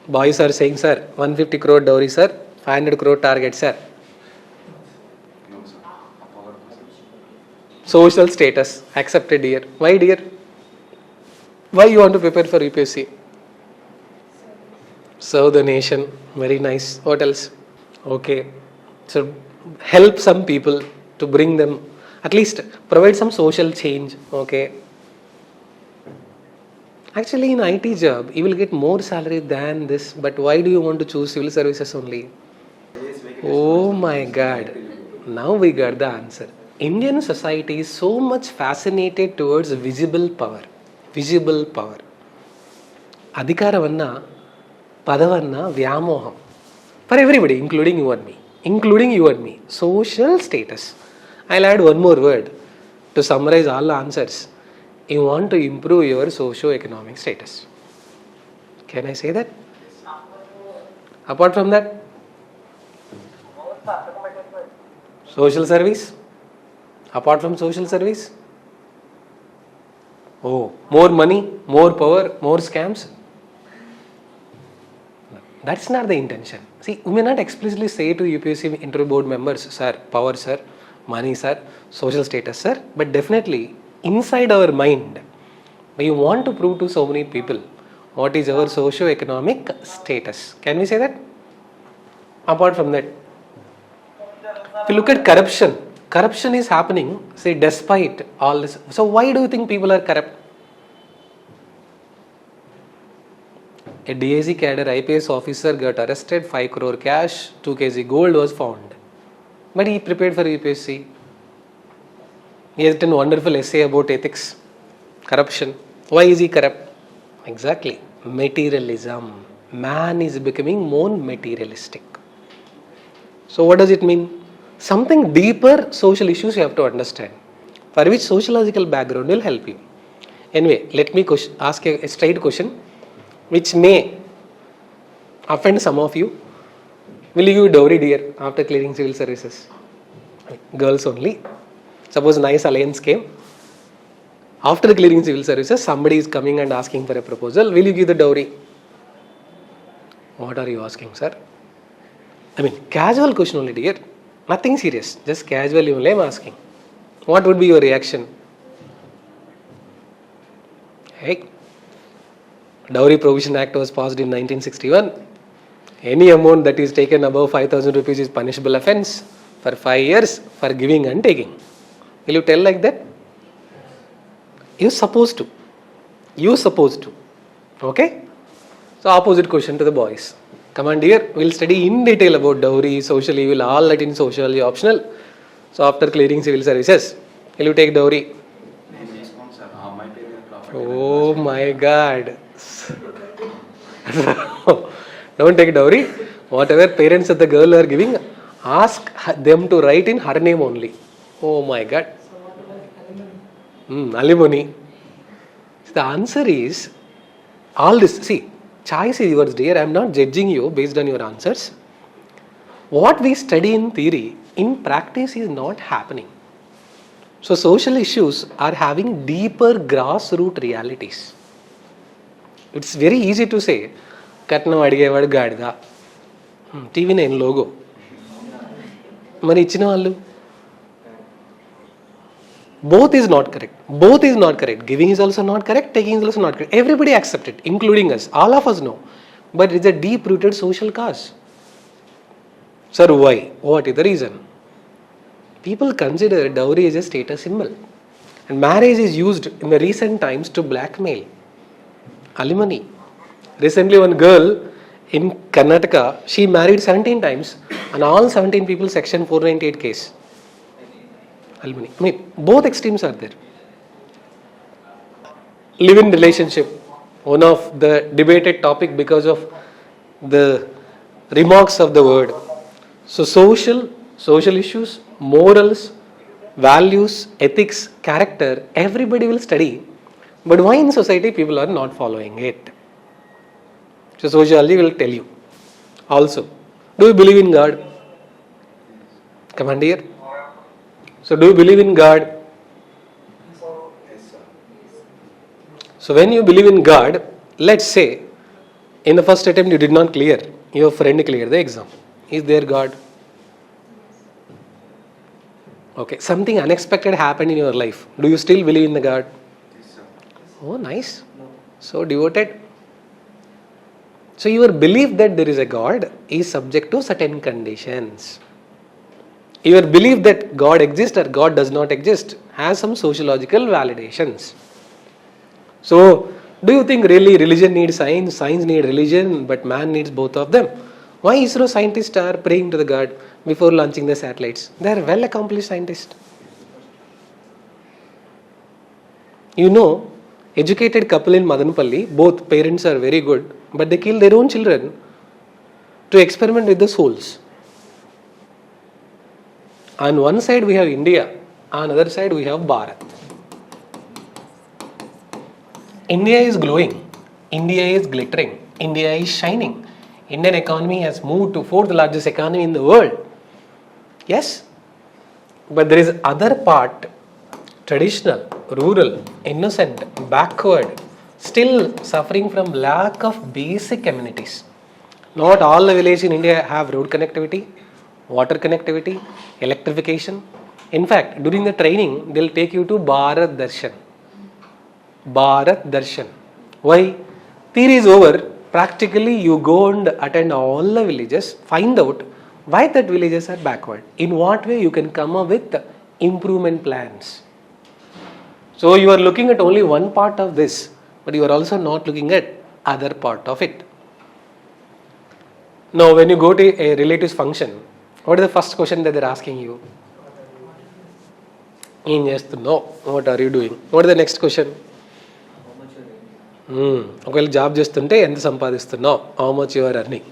Boys are saying, sir, 150 crore dowry, sir, 500 crore target, sir. No, sir. A power person. Social status, accepted dear. Why dear? Why you want to prepare for UPSC? Serve the nation. Very nice. What else? Okay. So help some people to bring them, at least provide some social change. Okay. Actually, in IT job, you will get more salary than this. But why do you want to choose civil services only? Oh my God. Now we got the answer. Indian society is so much fascinated towards visible power. Visible power. Adhikaravana, Padavanna, Vyamoham. For everybody, including you and me. Including you and me. Social status. I'll add one more word to summarize all the answers. You want to improve your socio-economic status. Can I say that? Apart from that, social service. Apart from social service, oh, more money, more power, more scams. That's not the intention. See, we may not explicitly say to UPSC interview board members, sir, power, sir, money, sir, social status, sir, but definitely inside our mind, we want to prove to so many people what is our socio-economic status. Can we say that? Apart from that, if you look at corruption, corruption is happening, say, despite all this. So why do you think people are corrupt? A DAC cadre IPS officer got arrested, 5 crore cash, 2 kg gold was found. But he prepared for UPSC. He has done a wonderful essay about ethics, corruption. Why is he corrupt? Exactly. Materialism. Man is becoming more materialistic. So what does it mean? Something deeper social issues you have to understand, for which sociological background will help you. Anyway, let me ask a straight question which may offend some of you. Will you give dowry, dear, after clearing civil services? Girls only. Suppose nice alliance came. After clearing civil services, somebody is coming and asking for a proposal. Will you give the dowry? What are you asking, sir? I mean, casual question only, dear. Nothing serious. Just casually only I am asking. What would be your reaction? Hey, Dowry Provision Act was passed in 1961. Any amount that is taken above 5,000 rupees is punishable offence for 5 years for giving and taking. Will you tell like that? You're supposed to. You're supposed to. Okay? So opposite question to the boys. Come on dear, we'll study in detail about dowry, social evil, all that in sociology optional. So after clearing civil services, will you take dowry? Oh my God. Don't take dowry. Whatever parents of the girl are giving, ask them to write in her name only. Oh my God. Alimony. The answer is all this. See, choice is yours, dear. I am not judging you based on your answers. What we study in theory, in practice is not happening. So social issues are having deeper grassroots realities. It's very easy to say, Katnam adgevadu gadida. TV nine logo. Mari ichina vallu. Both is not correct. Both is not correct. Giving is also not correct. Taking is also not correct. Everybody accepts it, including us. All of us know. But it's a deep-rooted social cause. Sir, why? What is the reason? People consider dowry as a status symbol. And marriage is used in the recent times to blackmail. Alimony. Recently, one girl in Karnataka, she married 17 times and all 17 people section 498 case. Alimony. I mean, both extremes are there. Live-in relationship, one of the debated topic because of the remarks of the word. So social issues, morals, values, ethics, character, everybody will study. But why in society people are not following it? So sociology will tell you. Also, do you believe in God? Come on, dear. So do you believe in God? So when you believe in God, let's say in the first attempt you did not clear, your friend cleared the exam. Is there God? Okay, something unexpected happened in your life. Do you still believe in the God? Yes, sir. Oh, nice. No. So devoted. So your belief that there is a God is subject to certain conditions. Your belief that God exists or God does not exist has some sociological validations. So, do you think really religion needs science, science needs religion, but man needs both of them? Why ISRO scientists are praying to the God before launching the satellites? They are well accomplished scientists. You know, educated couple in Madanapalli, both parents are very good, but they kill their own children to experiment with the souls. On one side we have India, on other side we have Bharat. India is glowing, India is glittering, India is shining. Indian economy has moved to fourth largest economy in the world. Yes, but there is other part, traditional, rural, innocent, backward, still suffering from lack of basic amenities. Not all the villages in India have road connectivity, water connectivity, electrification. In fact, during the training, they'll take you to Bharat Darshan. Bharat Darshan. Why? Theory is over. Practically, you go and attend all the villages, find out why that villages are backward. In what way you can come up with improvement plans. So you are looking at only one part of this, but you are also not looking at other part of it. Now, when you go to a relative's function, what is the first question that they're asking you? Yes to no. What are you doing? What is the next question? ఒకవేళ job చేస్తుంటే ఎంత సంపాదిస్తున్నావు, how much you are earning.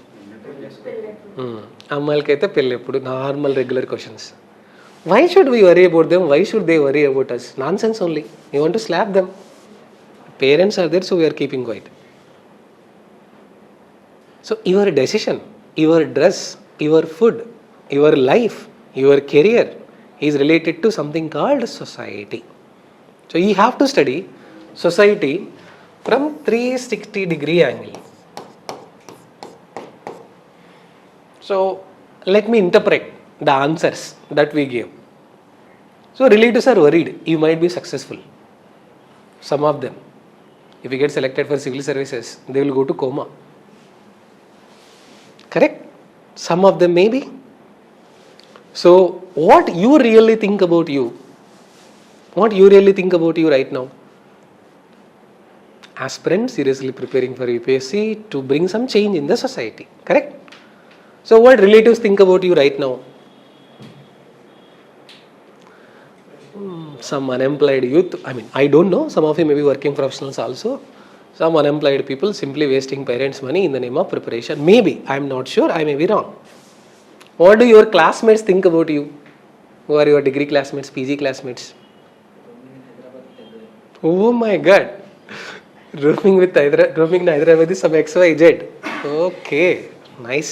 అమ్మాయిలకైతే పెళ్ళి ఎప్పుడు, normal regular questions. Why should we worry about them, why should they worry about us? Nonsense only. You want to slap them. Parents are there, so we are keeping quiet. So your decision, your dress, your food, your life, your career is related to something called society. So you have to study society from 360-degree angle. So let me interpret the answers that we gave. So relatives are worried you might be successful. Some of them, if you get selected for civil services, they will go to coma. Correct? Some of them maybe. So what you really think about you? What you really think about you right now? Aspirants seriously preparing for UPSC to bring some change in the society. Correct? So what relatives think about you right now? Some unemployed youth, I don't know, some of you may be working professionals also. Some unemployed people simply wasting parents' money in the name of preparation. Maybe, I am not sure, I may be wrong. What do your classmates think about you? Who are your degree classmates, PG classmates? Oh my God. Roaming in Hyderabad is some XYZ. Okay, nice.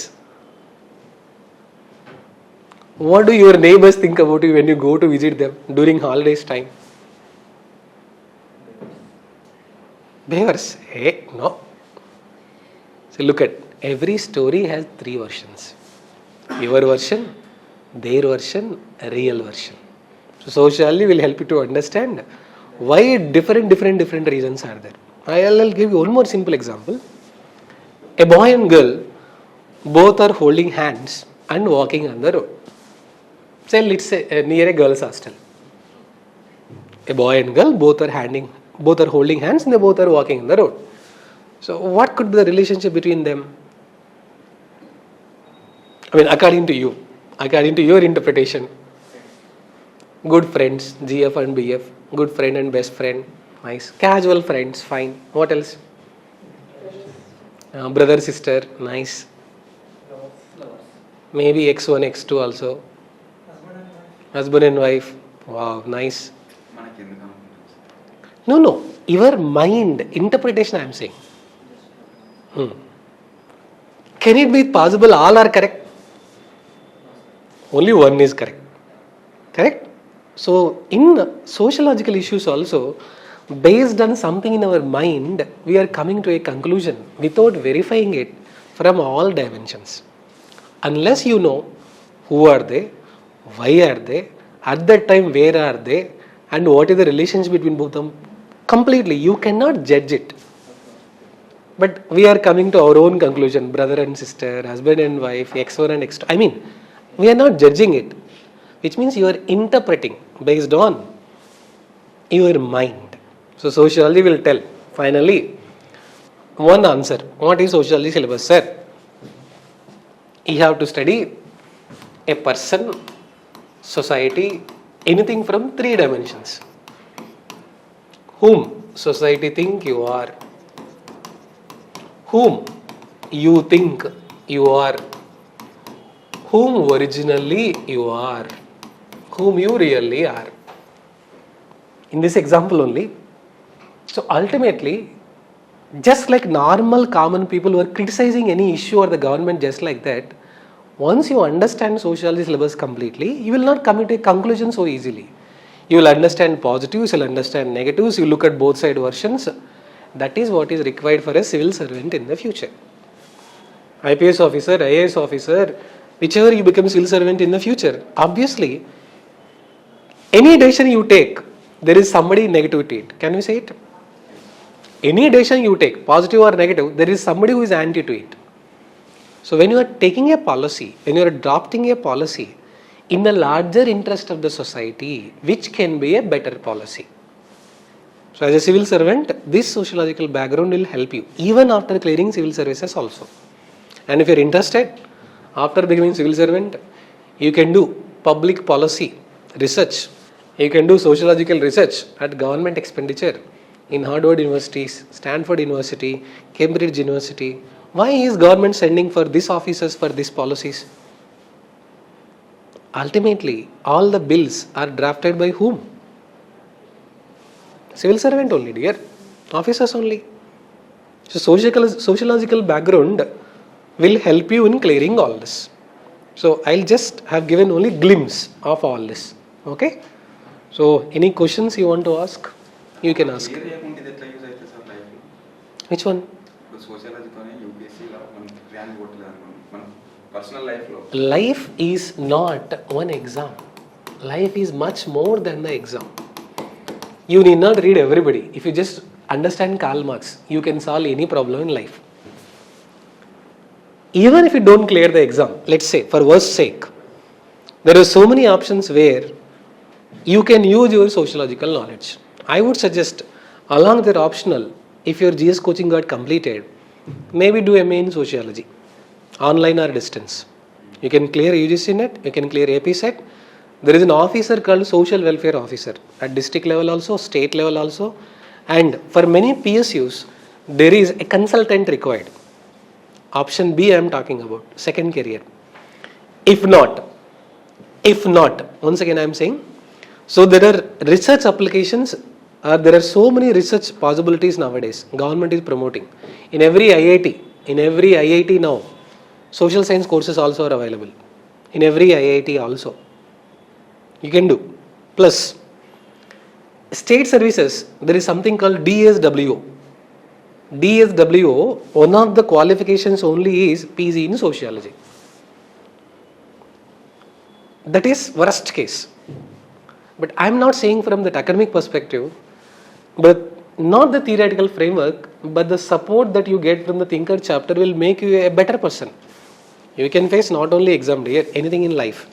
What do your neighbors think about you when you go to visit them during holidays time? Beggars? Hey, no. So look at, every story has 3 versions. Your version, their version, real version. So socially will help you to understand why different reasons are there. I'll give you one more simple example. A boy and girl both are holding hands and walking on the road. Say let's say near a girl's hostel. A boy and girl both are holding hands and they both are walking on the road. So what could be the relationship between them? According to your interpretation. Good friends, GF and BF, good friend and best friend. Nice. Casual friends, fine. What else? Brother, sister, nice. Lovers. Maybe X1, X2 also. Husband and wife. Wow, nice. మనకి ఎందుకు అనుకుంటాం? No. Your mind, interpretation I am saying. Can it be possible all are correct? Only one is correct. Correct? So in sociological issues also, based on something in our mind, we are coming to a conclusion without verifying it from all dimensions. Unless you know who are they, why are they, At that time, where are they? And what is the relationship between both them? Completely, you cannot judge it. But we are coming to our own conclusion, brother and sister, husband and wife, X1 and X2. I mean, we are not judging it, which means you are interpreting based on your mind. So sociology will tell, finally, one answer. What is sociology syllabus, sir? You have to study a person, society, anything from 3 dimensions. Whom society think you are, whom you think you are, whom originally you are, whom you really are. In this example only, so ultimately, just like normal common people who are criticizing any issue or the government just like that, once you understand sociology syllabus completely, you will not come to a conclusion so easily. You will understand positives, you will understand negatives, you look at both side versions. That is what is required for a civil servant in the future. IPS officer, IAS officer, whichever you become civil servant in the future, obviously, any decision you take, there is somebody negative to it. Can we say it? Any decision you take, positive or negative, there is somebody who is anti to it. So when you are taking a policy, when you are adopting a policy in the larger interest of the society, which can be a better policy. So as a civil servant, this sociological background will help you even after clearing civil services also. And if you are interested, after becoming civil servant, you can do public policy research. You can do sociological research at government expenditure in Harvard Universities, Stanford University, Cambridge University. Why is government sending for these officers for these policies? Ultimately, all the bills are drafted by whom? Civil servant only, dear. Officers only. So sociological background will help you in clearing all this. So I'll just have given only glimpse of all this. Okay? So any questions you want to ask? You can ask. Which one? Life is not one exam. Life is much more than the exam. You need not read everybody. If you just understand Karl Marx, you can solve any problem in life. Even if you don't clear the exam, let's say for worst sake, there are so many options where you can use your sociological knowledge. I would suggest along with your optional, if your GS coaching got completed, maybe do MA in sociology, online or distance. You can clear UGC net, you can clear AP set. There is an officer called social welfare officer at district level also, state level also, and for many PSUs, there is a consultant required. Option B I am talking about, second career. If not, once again I am saying, so there are research applications, there are so many research possibilities nowadays. Government is promoting. In every IIT now, social science courses also are available. In every IIT also. You can do. Plus, state services, there is something called DSWO. DSWO, one of the qualifications only is PG in sociology. That is worst case. But I am not saying from that academic perspective, but not the theoretical framework, but the support that you get from the thinker chapter will make you a better person. You can face not only exam, anything in life.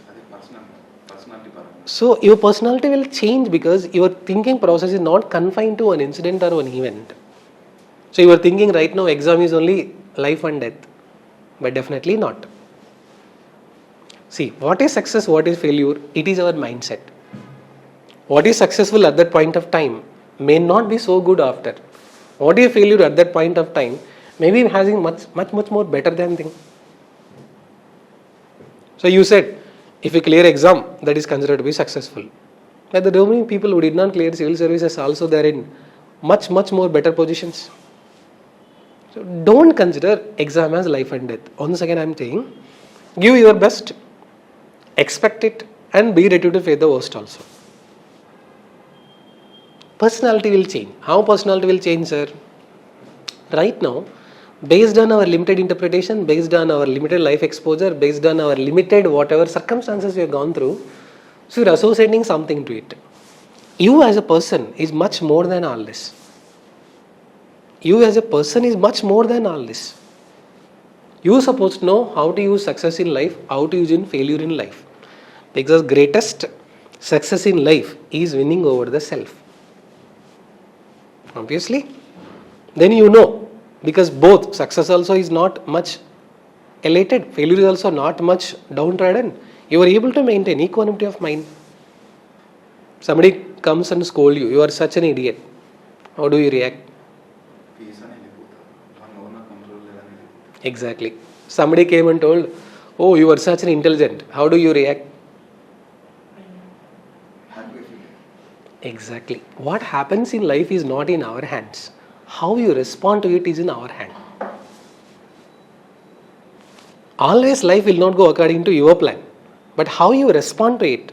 So your personality will change because your thinking process is not confined to an incident or an event. So you are thinking right now exam is only life and death, but definitely not. See, what is success, what is failure? It is our mindset. What is successful at that point of time may not be so good after. What is failure at that point of time may be having much more better than thing. So you said, if you clear exam, that is considered to be successful. But the remaining people who did not clear civil services also they are in much more better positions. So don't consider exam as life and death. Once again I am saying, give your best, expect it, and be ready to face the worst also. Personality will change. How personality will change, sir? Right now, based on our limited interpretation, based on our limited life exposure, based on our limited whatever circumstances we have gone through, So you're associating something to it. You as a person is much more than all this. You as a person is much more than all this. You are supposed to know how to use success in life, how to use in failure in life. Because greatest success in life is winning over the self. Obviously. Then you know, because both success also is not much elated, failure is also not much downtrodden. You are able to maintain equanimity of mind. Somebody comes and scolds you, you are such an idiot. How do you react? Peace అని వెళ్ళిపోతారు మన own control లేదని వెళ్ళిపోతారు. Exactly. Somebody came and told, oh, you are such an intelligent. How do you react? హ్యాపీగా feel Exactly. What happens in life is not in our hands. How you respond to it is in our hand. Always life will not go according to your plan. But how you respond to it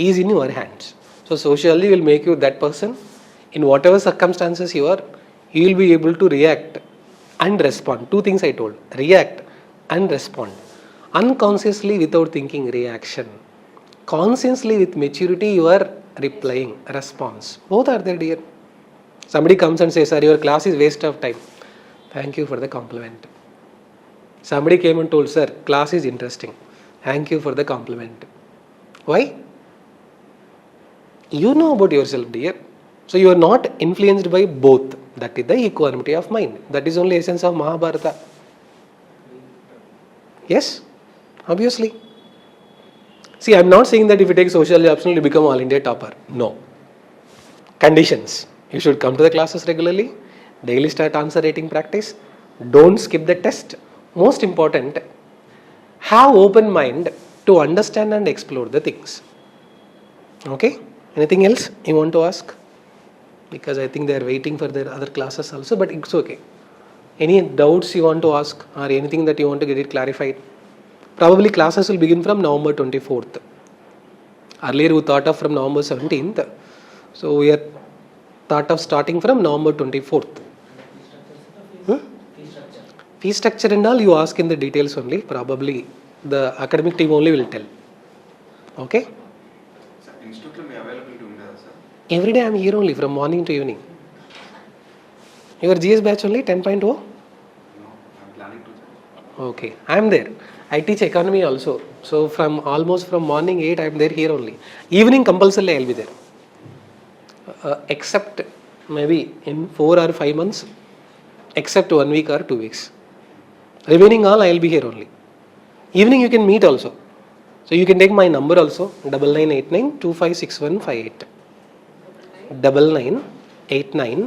is in your hands. So socially will make you that person. In whatever circumstances you are, you will be able to react and respond. Two things I told. React and respond. Unconsciously without thinking, reaction. Consciously with maturity you are replying, response. Both are there, dear. Somebody comes and says, sir, your class is waste of time. Thank you for the compliment. Somebody came and told, sir, class is interesting. Thank you for the compliment. Why? You know about yourself, dear. So you are not influenced by both. That is the equanimity of mind. That is only essence of Mahabharata. Yes? Obviously. See, I am not saying that if you take sociology optional, you become all India topper. No. Conditions. You should come to the classes regularly. Daily start answer writing practice. Don't skip the test. Most important, have open mind to understand and explore the things. Okay? Anything else you want to ask? Because I think they are waiting for their other classes also, but it's okay. Any doubts you want to ask or anything that you want to get it clarified? Probably classes will begin from November 24th. Earlier we thought of from November 17th. So we are thought of starting from November 24th. Fee structure and all you ask in the details only. Probably the academic team only will tell. Okay? Sir ఇన్స్టిట్యూట్లో మీ availability ఉండదా sir? Every day I am here only from morning to evening. Your GS batch only 10.0? No I'm planning to. Okay, I am there. I teach economy also. So from almost from morning 8 I am there here only. Evening compulsorily I will be there. Except maybe in 4 or 5 months, except 1 week or 2 weeks. Remaining all I will be here only. Evening you can meet also. So you can take my number also 9989256158. 9989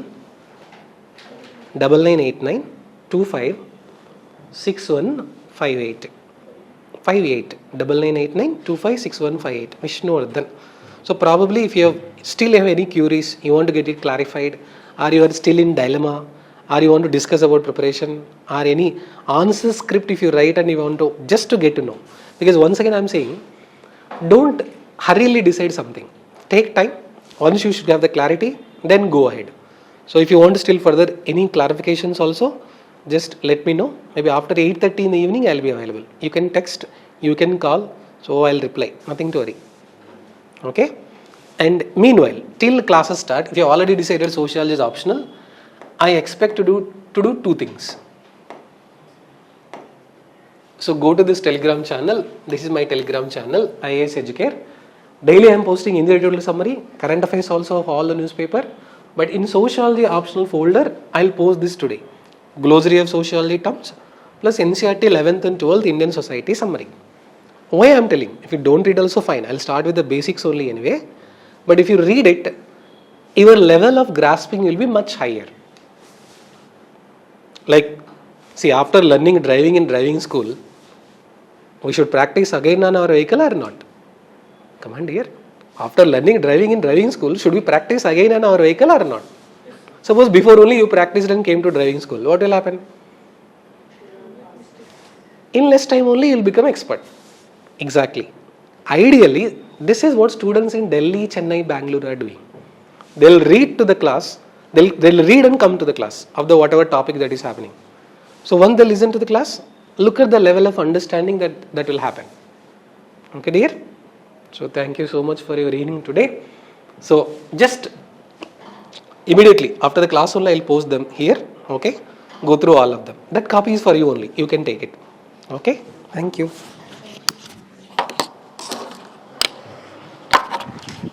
9989256158. 9989256158. Vishnu Vardhan. So probably if you still have any queries, you want to get it clarified, or you are still in dilemma, or you want to discuss about preparation, or any answer script if you write and you want to just to get to know. Because once again I am saying, don't hurriedly decide something. Take time. Once you should have the clarity, then go ahead. So if you want still further any clarifications also, just let me know. Maybe after 8:30 in the evening I will be available. You can text, you can call, so I will reply. Nothing to worry. Okay? And meanwhile, till classes start, if you already decided sociology is optional, I expect to do 2 things. So go to this Telegram channel. This is my Telegram channel, IAS Educare. Daily I am posting in the editorial summary, current affairs also of all the newspaper. But in sociology optional folder, I will post this today. Glossary of sociology terms plus NCERT 11th and 12th Indian society summary. Why I am telling? If you don't read also fine. I will start with the basics only anyway. But if you read it, your level of grasping will be much higher. Like, see, after learning driving in driving school, we should practice again on our vehicle or not? Come on, dear. After learning driving in driving school, should we practice again on our vehicle or not? Suppose before only you practiced and came to driving school, what will happen? In less time only you will become expert. Exactly. Ideally, this is what students in Delhi, Chennai, Bangalore are doing. They'll read to the class, they'll read and come to the class of the whatever topic that is happening. So once they listen to the class, look at the level of understanding that will happen. Okay, dear? So thank you so much for your reading today. So just immediately after the class only I'll post them here. Okay, go through all of them. That copy is for you only. You can take it. Okay, thank you.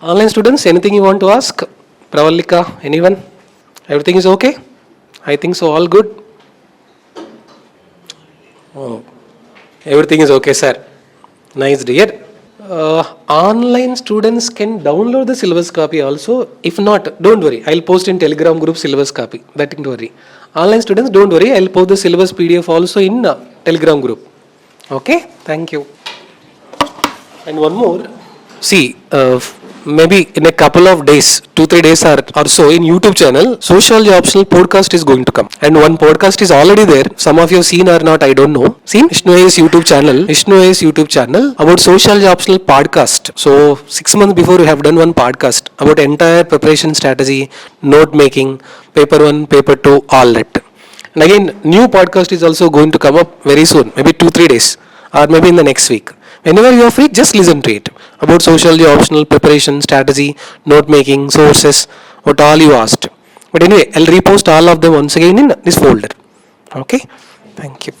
Online students, anything you want to ask? Pravalika, anyone? Everything is okay? I think so. All good. Oh, everything is okay, sir. Nice, dear. Online students can download the syllabus copy also. If not, don't worry. I'll post in Telegram group syllabus copy. That don't worry. Online students, don't worry. I'll post the syllabus PDF also in Telegram group. Okay? Thank you. And one more. See, maybe in a couple of days, 2-3 days or so, in YouTube channel, Sociology optional podcast is going to come. And one podcast is already there. Some of you have seen or not, I don't know. Seen? Vishnu IAS YouTube channel about Sociology optional podcast. So 6 months before we have done one podcast about entire preparation strategy, note making, paper 1, paper 2, all that. And again, new podcast is also going to come up very soon, maybe 2-3 days or maybe in the next week. Whenever you are free, just listen to it. About sociology, optional, preparation, strategy, note making, sources, what all you asked. But anyway, I'll repost all of them once again in this folder. Okay? Thank you.